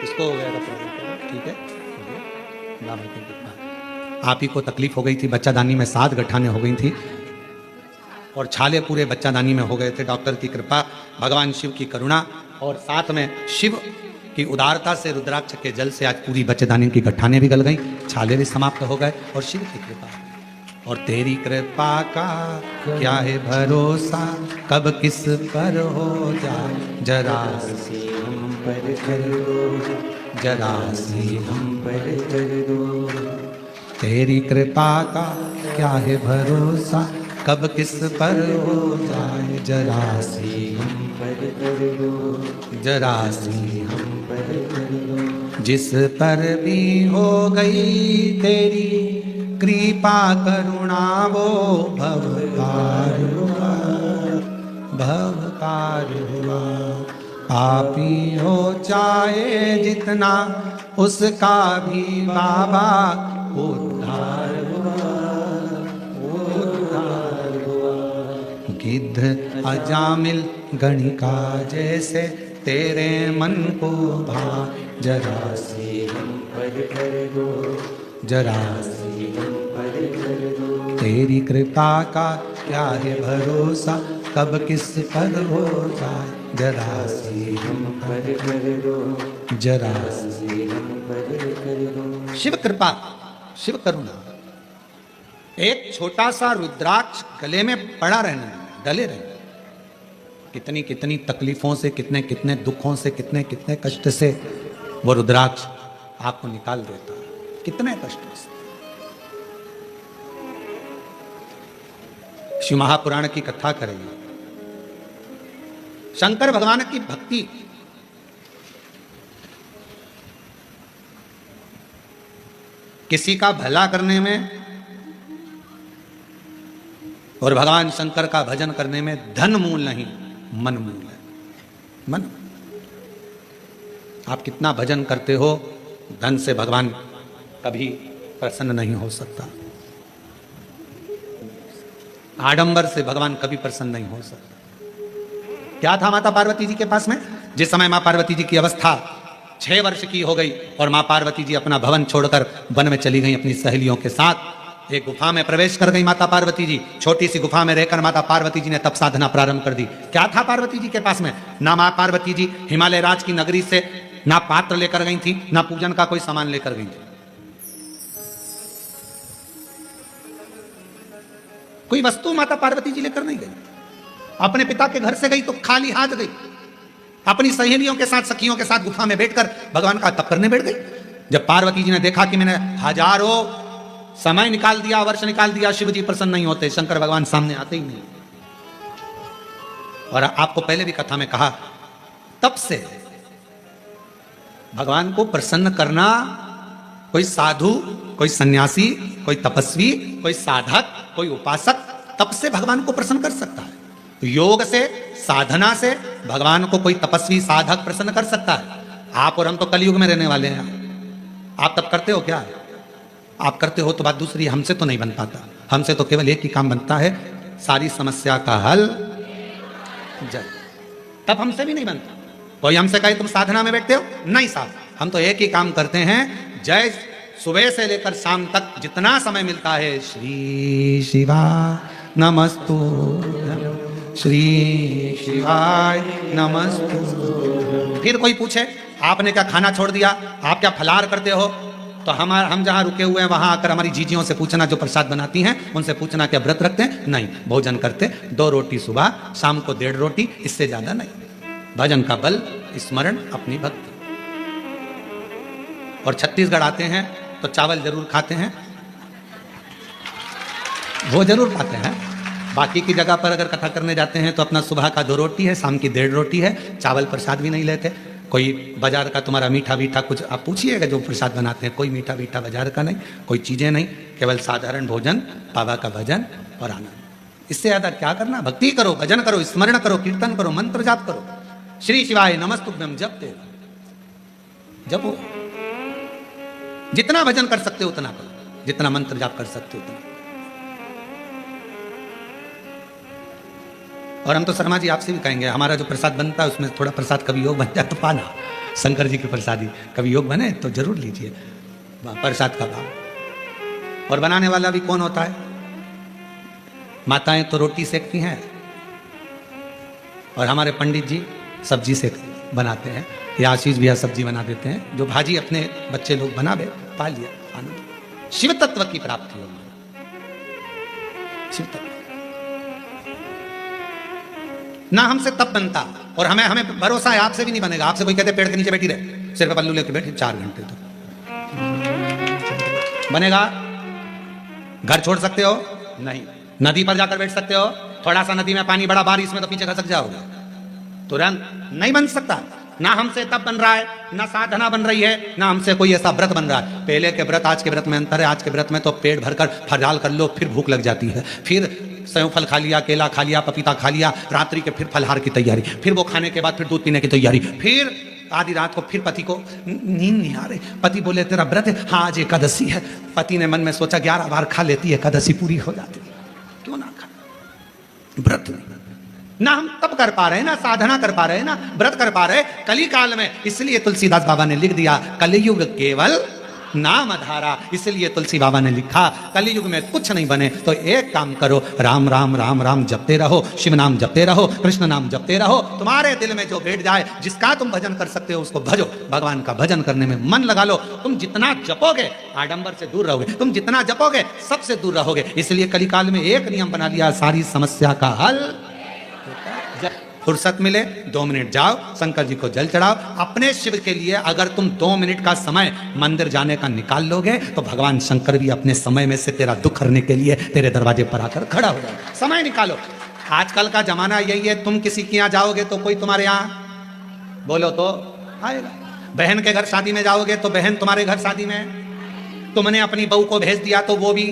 इसको हो गया था। ठीक है, हो गया। बाबा की कृपा। आप ही को तकलीफ हो गई थी, बच्चादानी में 7 गठाने हो गई थी और छाले पूरे बच्चादानी में हो गए थे। डॉक्टर की कृपा, भगवान शिव की करुणा और साथ में शिव की उदारता से रुद्राक्ष के जल से आज पूरी बच्चेदानी की गठाने भी गल गई, छाले भी समाप्त हो गए और शिव की कृपा। और तेरी कृपा का क्या है भरोसा, कब किस पर हो जाए, जरा सी हम पर कर दो, जरा सी हम पर कर दो। तेरी कृपा का क्या है भरोसा, कब किस पर हो जाए, जरा सी हम पर कर दो, जरा सी हम पर कर दो। जिस पर भी हो गई तेरी कृपा करुणा, वो भवकार हुआ, भवकार हुआ। पापी हो चाहे जितना, उसका भी बाबा उद्धार हुआ, उद्धार हुआ। गिद्ध अजामिल गणिका जैसे तेरे मन को भा, जरा सी हम पर कर दो, जरा सी हम पर कर दो। तेरी कृपा का क्या है भरोसा, कब किस पर हो जाए, जरा सी हम पर कर दो, जरा सी हम पर कर दो। शिव कृपा, शिव करुणा। एक छोटा सा रुद्राक्ष गले में पड़ा रहना, डले रहना, कितनी कितनी तकलीफों से, कितने कितने दुखों से, कितने कितने कष्ट से वो रुद्राक्ष आपको निकाल देता है, कितने कष्टों से। शिव महापुराण की कथा करेंगे, शंकर भगवान की भक्ति, किसी का भला करने में और भगवान शंकर का भजन करने में धन मूल नहीं, मन मूल है। मन, आप कितना भजन करते हो, धन से भगवान कभी प्रसन्न नहीं हो सकता, आडंबर से भगवान कभी प्रसन्न नहीं हो सकता। क्या था माता पार्वती जी के पास में, जिस समय मां पार्वती जी की अवस्था 6 वर्ष की हो गई और मां पार्वती जी अपना भवन छोड़कर वन में चली गई अपनी सहेलियों के साथ, एक गुफा में प्रवेश कर गई माता पार्वती जी। छोटी सी गुफा में रहकर माता पार्वती जी ने तप साधना प्रारंभ कर दी। क्या था पार्वती जी के पास में, ना मां पार्वती जी हिमालय राज की नगरी से ना पात्र लेकर गई थी, ना पूजन का कोई सामान लेकर गई थी। कोई वस्तु माता पार्वती जी लेकर नहीं गई। अपने पिता के घर से गई तो खाली हाथ गई, अपनी सहेलियों के साथ, सखियों के साथ गुफा में बैठकर भगवान का तप करने बैठ गई। जब पार्वती जी ने देखा कि मैंने हजारों समय निकाल दिया, वर्ष निकाल दिया, शिव जी प्रसन्न नहीं होते, शंकर भगवान सामने आते ही नहीं। और आपको पहले भी कथा में कहा, तप से भगवान को प्रसन्न करना कोई साधु, कोई सन्यासी, कोई तपस्वी, कोई साधक, कोई उपासक तप से भगवान को प्रसन्न कर सकता है। तो योग से, साधना से भगवान को कोई तपस्वी साधक प्रसन्न कर सकता है। आप और हम तो कलयुग में रहने वाले हैं। आप तप करते हो क्या? आप करते हो तो बात दूसरी, हमसे तो नहीं बन पाता। हमसे तो केवल एक ही काम बनता है, सारी समस्या का हल जय। तब हमसे भी नहीं बनता। कोई हमसे कहे तुम साधना में बैठते हो, नहीं साहब, हम तो एक ही काम करते हैं, जय सुबह से लेकर शाम तक जितना समय मिलता है, श्री शिवा नमस्तु, श्री शिवाय नमस्तु। फिर कोई पूछे आपने क्या खाना छोड़ दिया, आप क्या फलाहार करते हो, तो हम जहाँ रुके हुए हैं वहां आकर हमारी जीजियों से पूछना, जो प्रसाद बनाती हैं उनसे पूछना क्या व्रत रखते हैं? नहीं, भोजन करते 2 रोटी सुबह, शाम को 1.5 रोटी, इससे ज्यादा नहीं। भजन का बल, स्मरण, अपनी भक्ति। और छत्तीसगढ़ आते हैं तो चावल जरूर खाते हैं, वो जरूर खाते हैं। बाकी की जगह पर अगर कथा करने जाते हैं तो अपना सुबह का 2 रोटी है, शाम की 1.5 रोटी है, चावल प्रसाद भी नहीं लेते। कोई बाजार का तुम्हारा मीठा मीठा कुछ आप पूछिएगा, जो प्रसाद बनाते हैं कोई मीठा मीठा बाजार का नहीं, कोई चीजें नहीं, केवल साधारण भोजन, बाबा का भजन और आनंद। इससे ज्यादा क्या करना? भक्ति करो, भजन करो, स्मरण करो, कीर्तन करो, मंत्र जाप करो, श्री शिवाय नमस्तुभ्यम जपते जपो। जितना भजन कर सकते हो उतना करो, जितना मंत्र जाप कर सकते हो उतना। और हम तो शर्मा जी आपसे भी कहेंगे, हमारा जो प्रसाद बनता है उसमें थोड़ा प्रसाद कभी योग बन जाए तो पाना, शंकर जी की प्रसादी कभी योग बने तो जरूर लीजिए प्रसाद का भाव। और बनाने वाला भी कौन होता है? माताएं तो रोटी सेकती हैं और हमारे पंडित जी सब्जी से बनाते हैं, या आशीष भैया सब्जी बना देते हैं। जो भाजी अपने बच्चे लोग बनावे पा लिया आनंद। शिव तत्व की प्राप्ति होगी, शिव तत्व ना हमसे तब बनता, और हमें भरोसा है आपसे भी नहीं बनेगा। आपसे कोई कहते पेड़ के नीचे बैठी रहे, सिर पे पल्लू लेके बैठी 4 घंटे तो बनेगा? घर छोड़ सकते हो? नहीं। नदी पर जाकर बैठ सकते हो? थोड़ा सा नदी में पानी बड़ा बारिश में तो पीछे खसक जाओगे, तुरंत नहीं बन सकता। ना हमसे तब बन रहा है, ना साधना बन रही है, ना हमसे कोई ऐसा व्रत बन रहा है। पहले के व्रत आज के व्रत में अंतर है। आज के व्रत में तो पेट भरकर फलाहार कर लो, फिर भूख लग जाती है, फिर सेव फल खा लिया, केला खा लिया, पपीता खा लिया, रात्रि के फिर फलाहार की तैयारी, फिर वो खाने के बाद फिर दूध पीने की तैयारी, फिर आधी रात को फिर पति को नींद नहीं आ रही, पति बोले तेरा व्रत है, हाँ आज एकादशी है। पति ने मन में सोचा 11 बार खा लेती, एकादशी पूरी हो जाती, क्यों ना खा। व्रत नहीं, ना हम तब कर पा रहे हैं, ना साधना कर पा रहे हैं, ना व्रत कर पा रहे कली काल में। इसलिए तुलसीदास बाबा ने लिख दिया कलियुग केवल नाम धारा। इसलिए तुलसी बाबा ने लिखा कलियुग में कुछ नहीं बने तो एक काम करो, राम राम राम राम जपते रहो, शिव नाम जपते रहो, कृष्ण नाम जपते रहो। तुम्हारे दिल में जो बैठ जाए, जिसका तुम भजन कर सकते हो उसको भजो। भगवान का भजन करने में मन लगा लो। तुम जितना जपोगे आडंबर से दूर रहोगे, तुम जितना जपोगे सबसे दूर रहोगे। इसलिए कलिकाल में एक नियम बना लिया, सारी समस्या का हल। फुर्सत मिले 2 मिनट जाओ, शंकर जी को जल चढ़ाओ। अपने शिव के लिए अगर तुम 2 मिनट का समय मंदिर जाने का निकाल लोगे तो भगवान शंकर भी अपने समय में से तेरा दुख करने के लिए तेरे दरवाजे पर आकर खड़ा हो जाएगा। समय निकालो। आजकल का जमाना यही है, तुम किसी के यहाँ जाओगे तो कोई तुम्हारे यहाँ बोलो तो आएगा। बहन के घर शादी में जाओगे तो बहन तुम्हारे घर शादी में, तुमने अपनी बहू को भेज दिया तो वो भी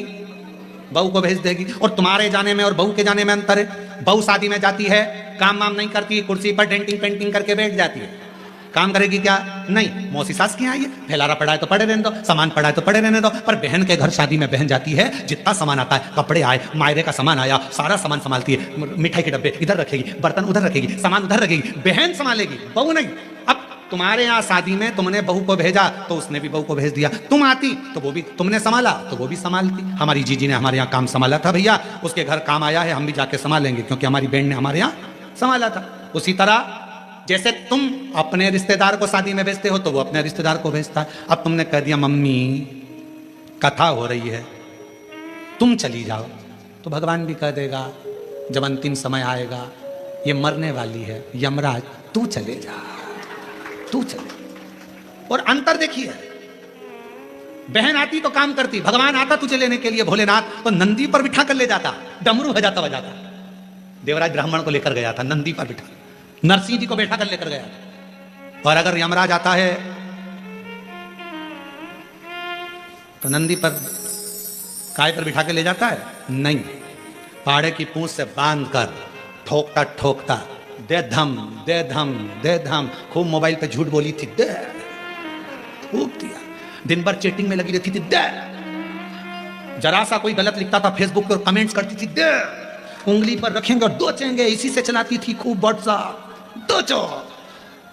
बहू को भेज देगी। और तुम्हारे जाने में और बहू के जाने में अंतर है। बहू शादी में जाती है, काम वाम नहीं करती, कुर्सी पर डेंटिंग पेंटिंग करके बैठ जाती है। काम करेगी क्या? नहीं। मौसी सास की आई है, फैलारा पड़ा है तो पड़े रहने दो, सामान पड़ा है तो पड़े रहने दो। पर बहन के घर शादी में बहन जाती है, जितना सामान आता है, कपड़े आए, मायरे का सामान आया, सारा सामान संभालती है। मिठाई के डब्बे इधर रखेगी, बर्तन उधर रखेगी, सामान उधर रखेगी, बहन संभालेगी, बहू नहीं। अब तुम्हारे यहाँ शादी में तुमने बहू को भेजा तो उसने भी बहू को भेज दिया। तुम आती तो वो भी, तुमने संभाला तो वो भी संभालती। हमारी जीजी ने हमारे यहाँ काम संभाला था भैया, उसके घर काम आया है, हम भी जाके संभालेंगे क्योंकि हमारी बहन ने हमारे यहाँ संभाला था। उसी तरह जैसे तुम अपने रिश्तेदार को शादी में भेजते हो तो वो अपने रिश्तेदार को भेजता है। अब तुमने कह दिया मम्मी कथा हो रही है तुम चली जाओ, तो भगवान भी कह देगा जब अंतिम समय आएगा, ये मरने वाली है, यमराज तू चले जा, तू चले। और अंतर देखिए, बहन आती तो काम करती, भगवान आता तुझे लेने के लिए भोलेनाथ तो नंदी पर बिठा कर ले जाता, डमरू बजाता बजाता। देवराज ब्राह्मण को लेकर गया था नंदी पर बिठा, नरसिंह जी को बैठा कर लेकर गया। और अगर यमराज आता है तो नंदी पर काय पर बिठा के ले जाता है? नहीं, पाड़े की पूंछ से बांध कर ठोकता ठोकता, दे धम दे धम दे धम। खूब मोबाइल पे झूठ बोली थी, दे, खूब दिया। दिन भर चैटिंग में लगी रहती थी, दे। जरा सा कोई गलत लिखता था फेसबुक पर कमेंट्स करती थी, दे। उंगली पर रखेंगे और दोचेंगे, इसी से चलाती थी खूब व्हाट्सएप, दोचो।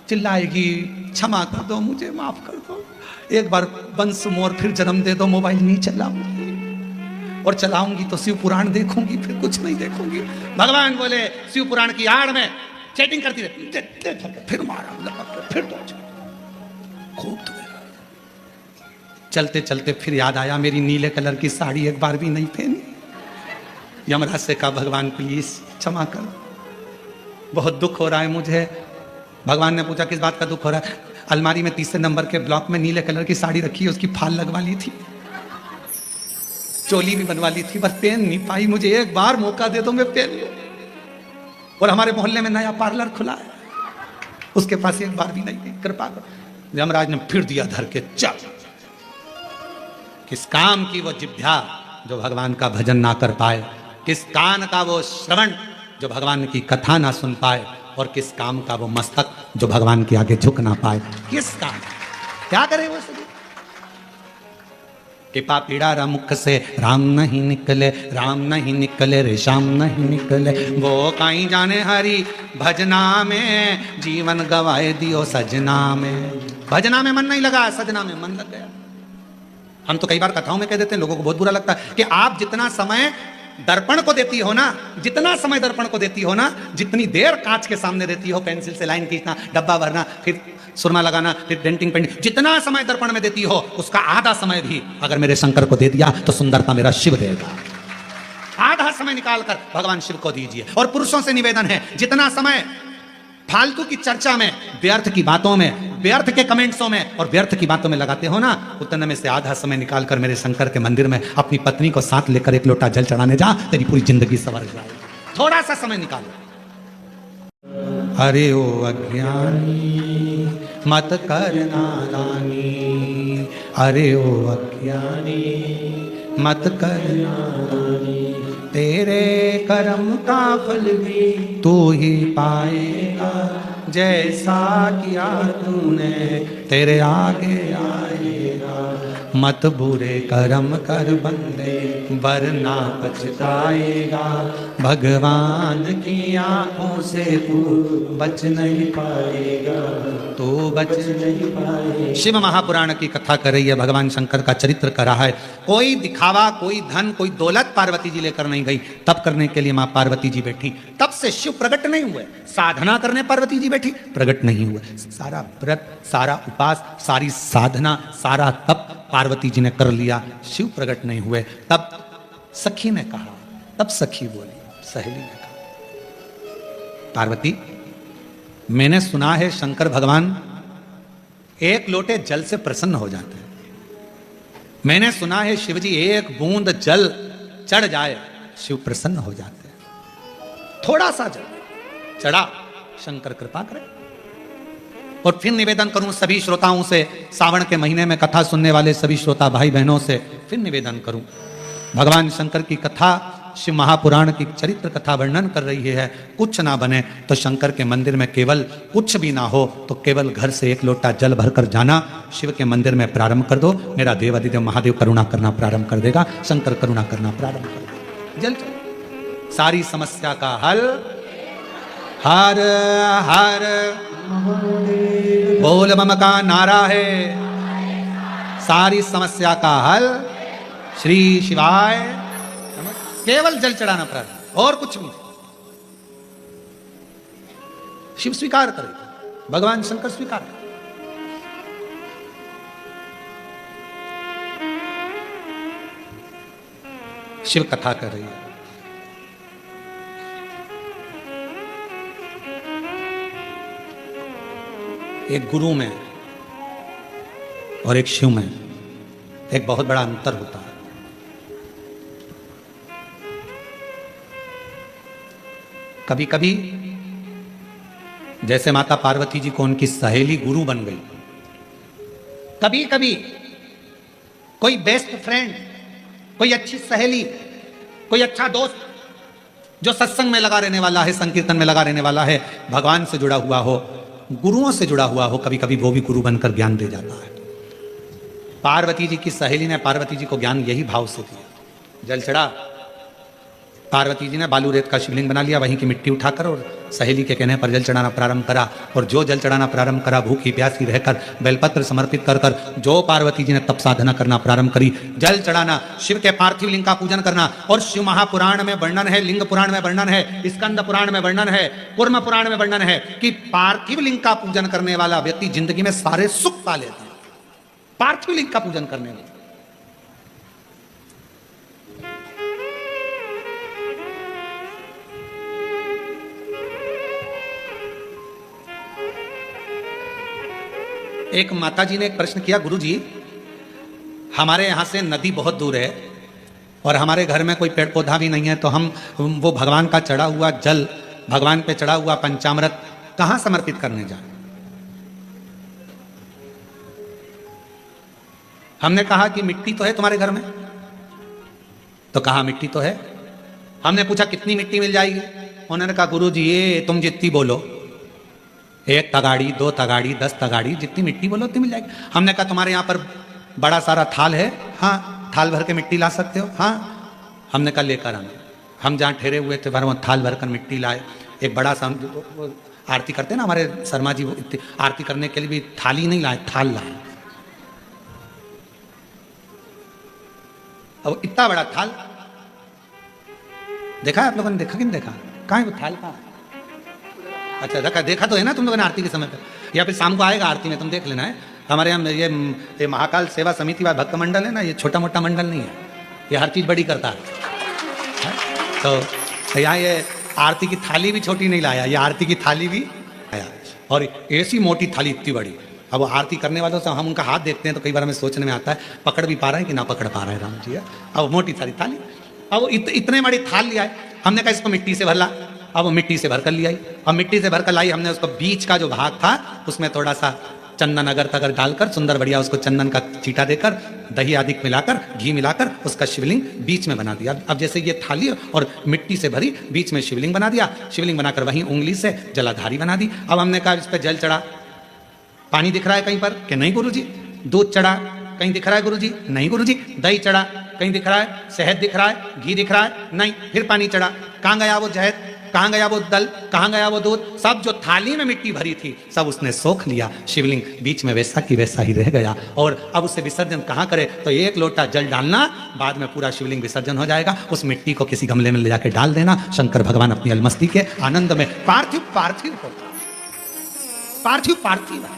चिल्लाएगी क्षमा कर दो, मुझे माफ कर दो, एक बार वंश मोर फिर जन्म दे दो, मोबाइल नहीं चलाऊंगी, और चलाऊंगी तो शिव पुराण देखूंगी, फिर कुछ नहीं देखूंगी। भगवान बोले शिव पुराण की आड़ में चैटिंग करती रहती, फिर मारा, फिर खूब धुएगा। चलते चलते फिर याद आया मेरी नीले कलर की साड़ी एक बार भी नहीं पहनी। यमराज से कहा भगवान प्लीज क्षमा करो, बहुत दुख हो रहा है मुझे। भगवान ने पूछा किस बात का दुख हो रहा है? अलमारी में 3 नंबर के ब्लॉक में नीले कलर की साड़ी रखी है, उसकी फाल लगवा ली थी, चोली भी बनवा ली थी, पर पहन नहीं पाई। मुझे एक बार मौका दे दो, मैं पहन लूं। और हमारे मोहल्ले में नया पार्लर खुला है, उसके पास एक बार भी नहीं गई, कृपा करो। यमराज ने फिर दिया धर के, चल। किस काम की वो जिह्वा जो भगवान का भजन ना कर पाए, किस कान का वो श्रवण जो भगवान की कथा ना सुन पाए, और किस काम का वो मस्तक जो भगवान के आगे झुक ना पाए। किस काम, क्या करे वो सभी? कि पापीड़ा मुख से राम नहीं निकले रे श्याम नहीं निकले। वो काई जाने हरि भजना में जीवन गवाए दियो सजना में। भजना में मन नहीं लगा, सजना में मन लग गया। हम तो कई बार कथाओं में कह देते हैं, लोगों को बहुत बुरा लगता है कि आप जितना समय दर्पण को देती हो ना, जितना समय दर्पण को देती हो ना, जितनी देर कांच के सामने देती हो, पेंसिल से लाइन खींचना, डब्बा भरना, फिर सुरमा लगाना, फिर डेंटिंग पेंटिंग, जितना समय दर्पण में देती हो उसका आधा समय भी अगर मेरे शंकर को दे दिया तो सुंदरता मेरा शिव देगा। आधा समय निकालकर भगवान शिव को दीजिए। और पुरुषों से निवेदन है, जितना समय फालतू की चर्चा में, व्यर्थ की बातों में, व्यर्थ के कमेंट्सों में और व्यर्थ की बातों में लगाते हो ना, उतने में से आधा समय निकालकर मेरे शंकर के मंदिर में अपनी पत्नी को साथ लेकर एक लोटा जल चढ़ाने जा, तेरी पूरी जिंदगी सवर जाए। थोड़ा सा समय निकालो। अरे ओ अज्ञानी मत कर नादानी, अरे ओ अज्ञानी मत कर नादानी, तेरे कर्म का फल भी तू ही पाएगा, जैसा किया तूने तेरे आगे आएगा। मत बुरे कर्म कर बंदे वरना पछताएगा, भगवान की आंखों से तू बच नहीं पाएगा, तू बच नहीं पाएगा। शिव महापुराण की कथा कर रही है, भगवान शंकर का चरित्र कर रहा है। कोई दिखावा, कोई धन, कोई दौलत पार्वती जी लेकर नहीं गई, तब करने के लिए मां पार्वती जी बैठी। तब से शिव प्रकट नहीं हुए, साधना करने पार्वती जी बैठी, प्रकट नहीं हुए। सारा व्रत, सारा उपास, सारी साधना, सारा तप पार्वती जी ने कर लिया, शिव प्रकट नहीं हुए। तब सखी ने कहा, तब सखी बोली, सहेली ने कहा, पार्वती मैंने सुना है शंकर भगवान एक लोटे जल से प्रसन्न हो जाते हैं। मैंने सुना है शिव जी एक बूंद जल चढ़ जाए शिव प्रसन्न हो जाते हैं। थोड़ा सा जल चढ़ा, शंकर कृपा करे। और फिर निवेदन करूं सभी श्रोताओं से, सावन के महीने में कथा सुनने वाले सभी श्रोता भाई बहनों से फिर निवेदन करूं, भगवान शंकर की कथा, शिव महापुराण की चरित्र कथा वर्णन कर रही है। कुछ ना बने तो शंकर के मंदिर में केवल, कुछ भी ना हो तो केवल घर से एक लोटा जल भरकर जाना, शिव के मंदिर में प्रारंभ कर दो। मेरा देव अधिदेव महादेव करुणा करना प्रारंभ कर देगा, शंकर करुणा करना प्रारंभ कर देगा। जल चल, सारी समस्या का हल हर हर बोल मम का नारा है, सारी समस्या का हल श्री शिवाय। केवल जल चढ़ाना प्रारंभ, और कुछ नहीं। शिव स्वीकार करे, भगवान शंकर स्वीकार करे। शिव कथा कर रही है। एक गुरु में और एक शिव में एक बहुत बड़ा अंतर होता है। कभी कभी जैसे माता पार्वती जी को उनकी सहेली गुरु बन गई, कभी कभी कोई बेस्ट फ्रेंड, कोई अच्छी सहेली, कोई अच्छा दोस्त जो सत्संग में लगा रहने वाला है, संकीर्तन में लगा रहने वाला है, भगवान से जुड़ा हुआ हो, गुरुओं से जुड़ा हुआ हो, कभी कभी वो भी गुरु बनकर ज्ञान दे जाता है। पार्वती जी की सहेली ने पार्वती जी को ज्ञान यही भाव से दिया। जल चढ़ा, पार्वती जी ने बालू रेत का शिवलिंग बना लिया, वहीं की मिट्टी उठाकर और सहेली के कहने पर जल चढ़ाना प्रारंभ करा। और जो जल चढ़ाना प्रारंभ करा, भूखी प्यासी रहकर बेलपत्र समर्पित कर कर जो पार्वती जी ने तप साधना करना प्रारंभ करी, जल चढ़ाना, शिव के पार्थिव लिंग का पूजन करना। और शिव महापुराण में वर्णन है, लिंग पुराण में वर्णन है, स्कंद पुराण में वर्णन है, कूर्म पुराण में वर्णन है कि पार्थिव लिंग का पूजन करने वाला व्यक्ति जिंदगी में सारे सुख पा लेता है। पार्थिव लिंग का पूजन करने वाला। एक माता जी ने एक प्रश्न किया, गुरु जी हमारे यहाँ से नदी बहुत दूर है और हमारे घर में कोई पेड़ पौधा भी नहीं है, तो हम वो भगवान का चढ़ा हुआ जल, भगवान पे चढ़ा हुआ पंचामृत कहाँ समर्पित करने जाए? हमने कहा कि मिट्टी तो है तुम्हारे घर में, तो कहा मिट्टी तो है। हमने पूछा कितनी मिट्टी मिल जाएगी? उन्होंने कहा गुरु जी ये तुम जितनी बोलो, 1 तगाड़ी 2 तगाड़ी 10 तगाड़ी, जितनी मिट्टी बोलो उतनी मिल जाएगी। हमने कहा तुम्हारे यहाँ पर बड़ा सारा थाल है? हाँ। थाल भर के मिट्टी ला सकते हो? हाँ। हमने कहा लेकर आना। हम जहाँ ठहरे हुए थे वहाँ थाल भर कर मिट्टी लाए। एक बड़ा सा आरती करते हैं ना हमारे शर्मा जी, आरती करने के लिए भी थाली नहीं लाए, थाल लाए। अब इतना बड़ा थाल देखा है आप लोगों ने? देखा कि नहीं देखा? कहाँ है वो थाल? कहाँ? अच्छा देखा, देखा तो है ना तुम लोगों ने आरती के समय पर, या फिर शाम को आएगा आरती में, तुम देख लेना है। हमारे यहाँ ये महाकाल सेवा समिति व भक्त मंडल है ना, ये छोटा मोटा मंडल नहीं है, ये हर चीज़ बड़ी करता है। तो यहाँ ये आरती की थाली भी छोटी नहीं लाया, ये आरती की थाली भी आया, और ऐसी मोटी थाली इतनी बड़ी। अब वो आरती करने वालों से हम उनका हाथ देखते हैं तो कई बार हमें सोचने में आता है पकड़ भी पा रहे हैं कि ना पकड़ पा रहे हैं राम जी। अब मोटी सारी थाली, अब इतने बड़ी थाल लिया है। हमने कहा इसको मिट्टी से भर ला। अब वो मिट्टी से भर कर लिया। अब मिट्टी से भर कर लाई, हमने उसको बीच का जो भाग था उसमें थोड़ा सा चंदन अगर तगर डालकर सुंदर बढ़िया उसको चंदन का चीटा देकर दही आदि मिलाकर घी मिलाकर उसका शिवलिंग बीच में बना दिया। अब जैसे ये थाली और मिट्टी से भरी, बीच में शिवलिंग बना दिया। शिवलिंग बनाकर वहीं उंगली से जलाधारी बना दी। अब हमने कहा इस पर जल चढ़ा। पानी दिख रहा है कहीं पर कि नहीं गुरुजी? दूध चढ़ा कहीं दिख रहा है गुरुजी? नहीं गुरुजी। दही चढ़ा कहीं दिख रहा है? शहद दिख रहा है? घी दिख रहा है? नहीं। फिर पानी चढ़ा, कहाँ गया वो शहद? कहाँ गया वो दल? कहाँ गया वो दूध? सब जो थाली में मिट्टी भरी थी सब उसने सोख लिया। शिवलिंग बीच में वैसा की वैसा ही रह गया। और अब उसे विसर्जन कहाँ करे? तो एक लोटा जल डालना, बाद में पूरा शिवलिंग विसर्जन हो जाएगा। उस मिट्टी को किसी गमले में ले जाके डाल देना। शंकर भगवान अपनी अलमस्ती के आनंद में पार्थिव पार्थिव होगा, पार्थिव पार्थिव।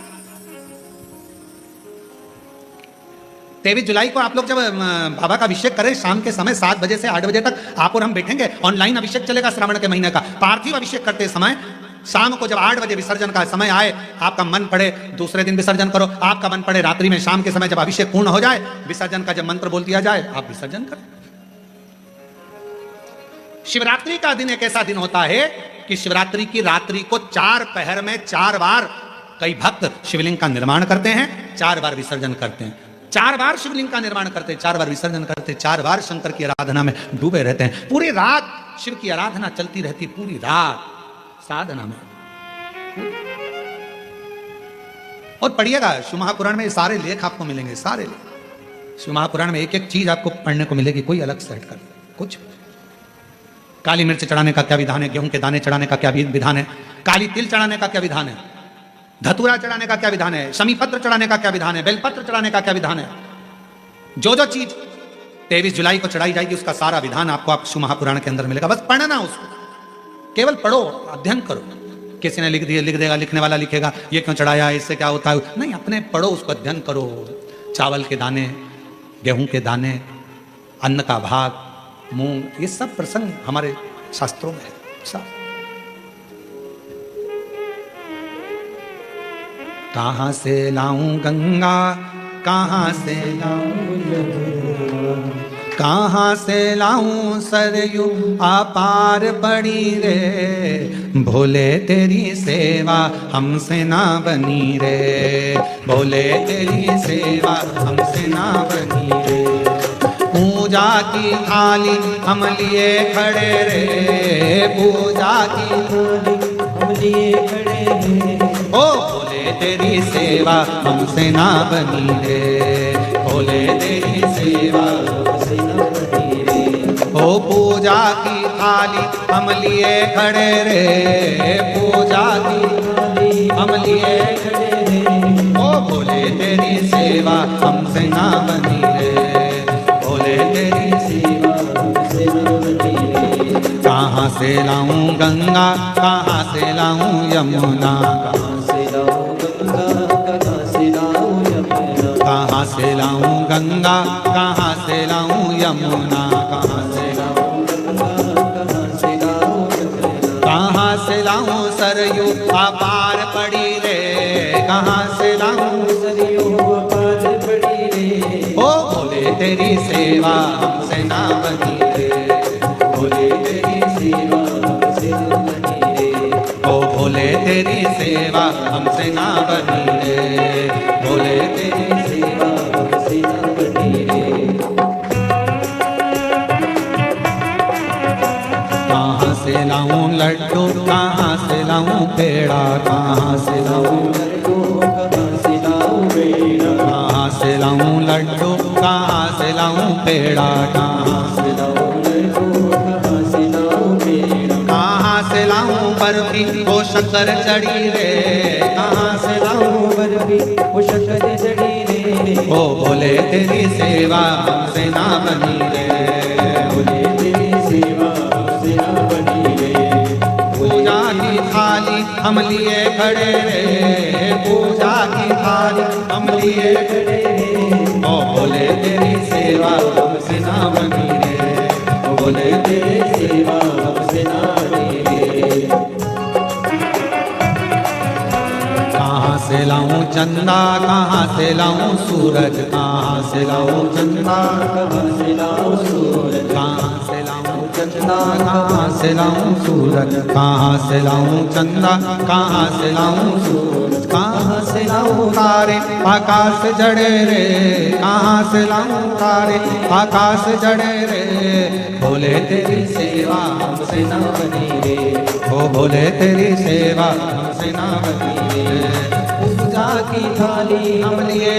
23 जुलाई को आप लोग जब बाबा का अभिषेक करें, शाम के समय 7 बजे से 8 बजे तक आप और हम बैठेंगे। ऑनलाइन अभिषेक चलेगा श्रावण के महीने का। पार्थिव अभिषेक करते समय शाम को जब 8 बजे विसर्जन का समय आए, आपका मन पड़े दूसरे दिन विसर्जन करो, आपका मन पड़े रात्रि में, शाम के समय जब अभिषेक पूर्ण हो जाए, विसर्जन का जब मंत्र बोल दिया जाए, आप विसर्जन करें। शिवरात्रि का दिन एक ऐसा दिन होता है कि शिवरात्रि की रात्रि को 4 पहर में 4 बार कई भक्त शिवलिंग का निर्माण करते हैं, 4 बार विसर्जन करते हैं। 4 बार शिवलिंग का निर्माण करते, 4 बार विसर्जन करते, 4 बार शंकर की आराधना में डूबे रहते हैं। पूरी रात शिव की आराधना चलती रहती, पूरी रात साधना में। और पढ़िएगा शिव महापुराण में सारे लेख आपको मिलेंगे, सारे लेख। शिव महापुराण में एक एक चीज आपको पढ़ने को मिलेगी, कोई अलग से हटकर कुछ। काली मिर्च चढ़ाने का क्या विधान है? गेहूं के दाने चढ़ाने का क्या विधान है? काली तिल चढ़ाने का क्या विधान है? धतूरा चढ़ाने का क्या विधान है? शमीपत्र चढ़ाने का क्या विधान है? बेलपत्र चढ़ाने का क्या विधान है? जो जो चीज 23 जुलाई को चढ़ाई जाएगी उसका सारा विधान आपको आप शिव महापुराण के अंदर मिलेगा। बस पढ़ना उसको, केवल पढ़ो, अध्ययन करो। किसी ने लिख दिया, लिख देगा, लिखने वाला लिखेगा ये क्यों चढ़ाया, इससे क्या होता है? नहीं, अपने पढ़ो, उसको अध्ययन करो। चावल के दाने, गेहूं के दाने, अन्न का भाग, मूंग, ये सब प्रसंग हमारे शास्त्रों में है सब। कहाँ से लाऊं गंगा, कहाँ से लाऊं यमुना, कहाँ से लाऊं सरयू अपार पड़ी रे, भोले तेरी सेवा हमसे ना बनी रे, भोले तेरी सेवा हमसे ना बनी रे। पूजा की थाली हम लिए खड़े रे, पूजा की थाली हम लिए खड़े रे, ओ भोले तेरी सेवा हमसे ना बनी रे, भोले तेरी सेवा हमसे ना बनी रे। ओ पूजा की थाली हम लिए खड़े रे, पूजा की थाली हम लिए खड़े रे, ओ भोले तेरी सेवा हमसे ना बनी रे, भोले तेरी सेवा हमसे ना बनी रे। कहाँ से लाऊं गंगा, कहाँ से लाऊं यमुना, कहाँ से लाऊं गंगा, कहाँ से लाऊं यमुना, कहाँ से लाऊं गंगा, कहाँ से लाऊं यमुना, कहाँ से लाऊं सरयू अपार पड़ी रे, कहाँ से लाऊं सरयू अपार पड़ी रे, ओ भोले तेरी सेवा हमसे ना बनी रे, भोले तेरी सेवा हमसे ना बनी रे, ओ भोले तेरी सेवा हमसे ना बनी रे, भोले तेरी सेवा हमसे ना बनी रे। कहाँ से लाऊं लड्डू, कहाँ से लाऊं पेड़ा, कहाँ से लाऊं लड्डू, कहाँ से लाऊं पेड़ा, कहाँ से लाऊं लड्डू, कहाँ से लाऊं पेड़ा, कहाँ से लाऊं लड्डू, कहाँ से लाऊं पेड़ा, कहाँ से लाऊं बर्फी वो शक्कर चढ़ी रे, कहाँ से लाऊं बर्फी वो शक्कर चढ़ी रे। ओ बोले तेरी सेवा हमसे ना बनी रे, बोले तेरी सेवा हमसे ना बनी रे। पूजा की थाली हम लिए खड़े रे, पूजा की थाली हम लिए खड़े रे। ओ बोले तेरी सेवा हमसे ना बनी रे, ओ बोले तेरी सेवा हमसे ना बनी रे। कहाँ से लाऊं चंदा, कहाँ से लाऊं सूरज, कहाँ से लाऊं चंदा, कहाँ से लाऊं सूरज, कहाँ से लाऊं चंदा, कहाँ से लाऊं सूरज, कहाँ से लाऊं चंदा, कहाँ से लाऊं सूरज, कहाँ से लाऊं तारे आकाश जड़े रे, कहाँ से लाऊं तारे आकाश जड़े रे। बोले तेरी सेवा हमसे ना बनी रे, ओ बोले तेरी सेवा हमसे ना बनी रे। पूजा की थाली हम लिए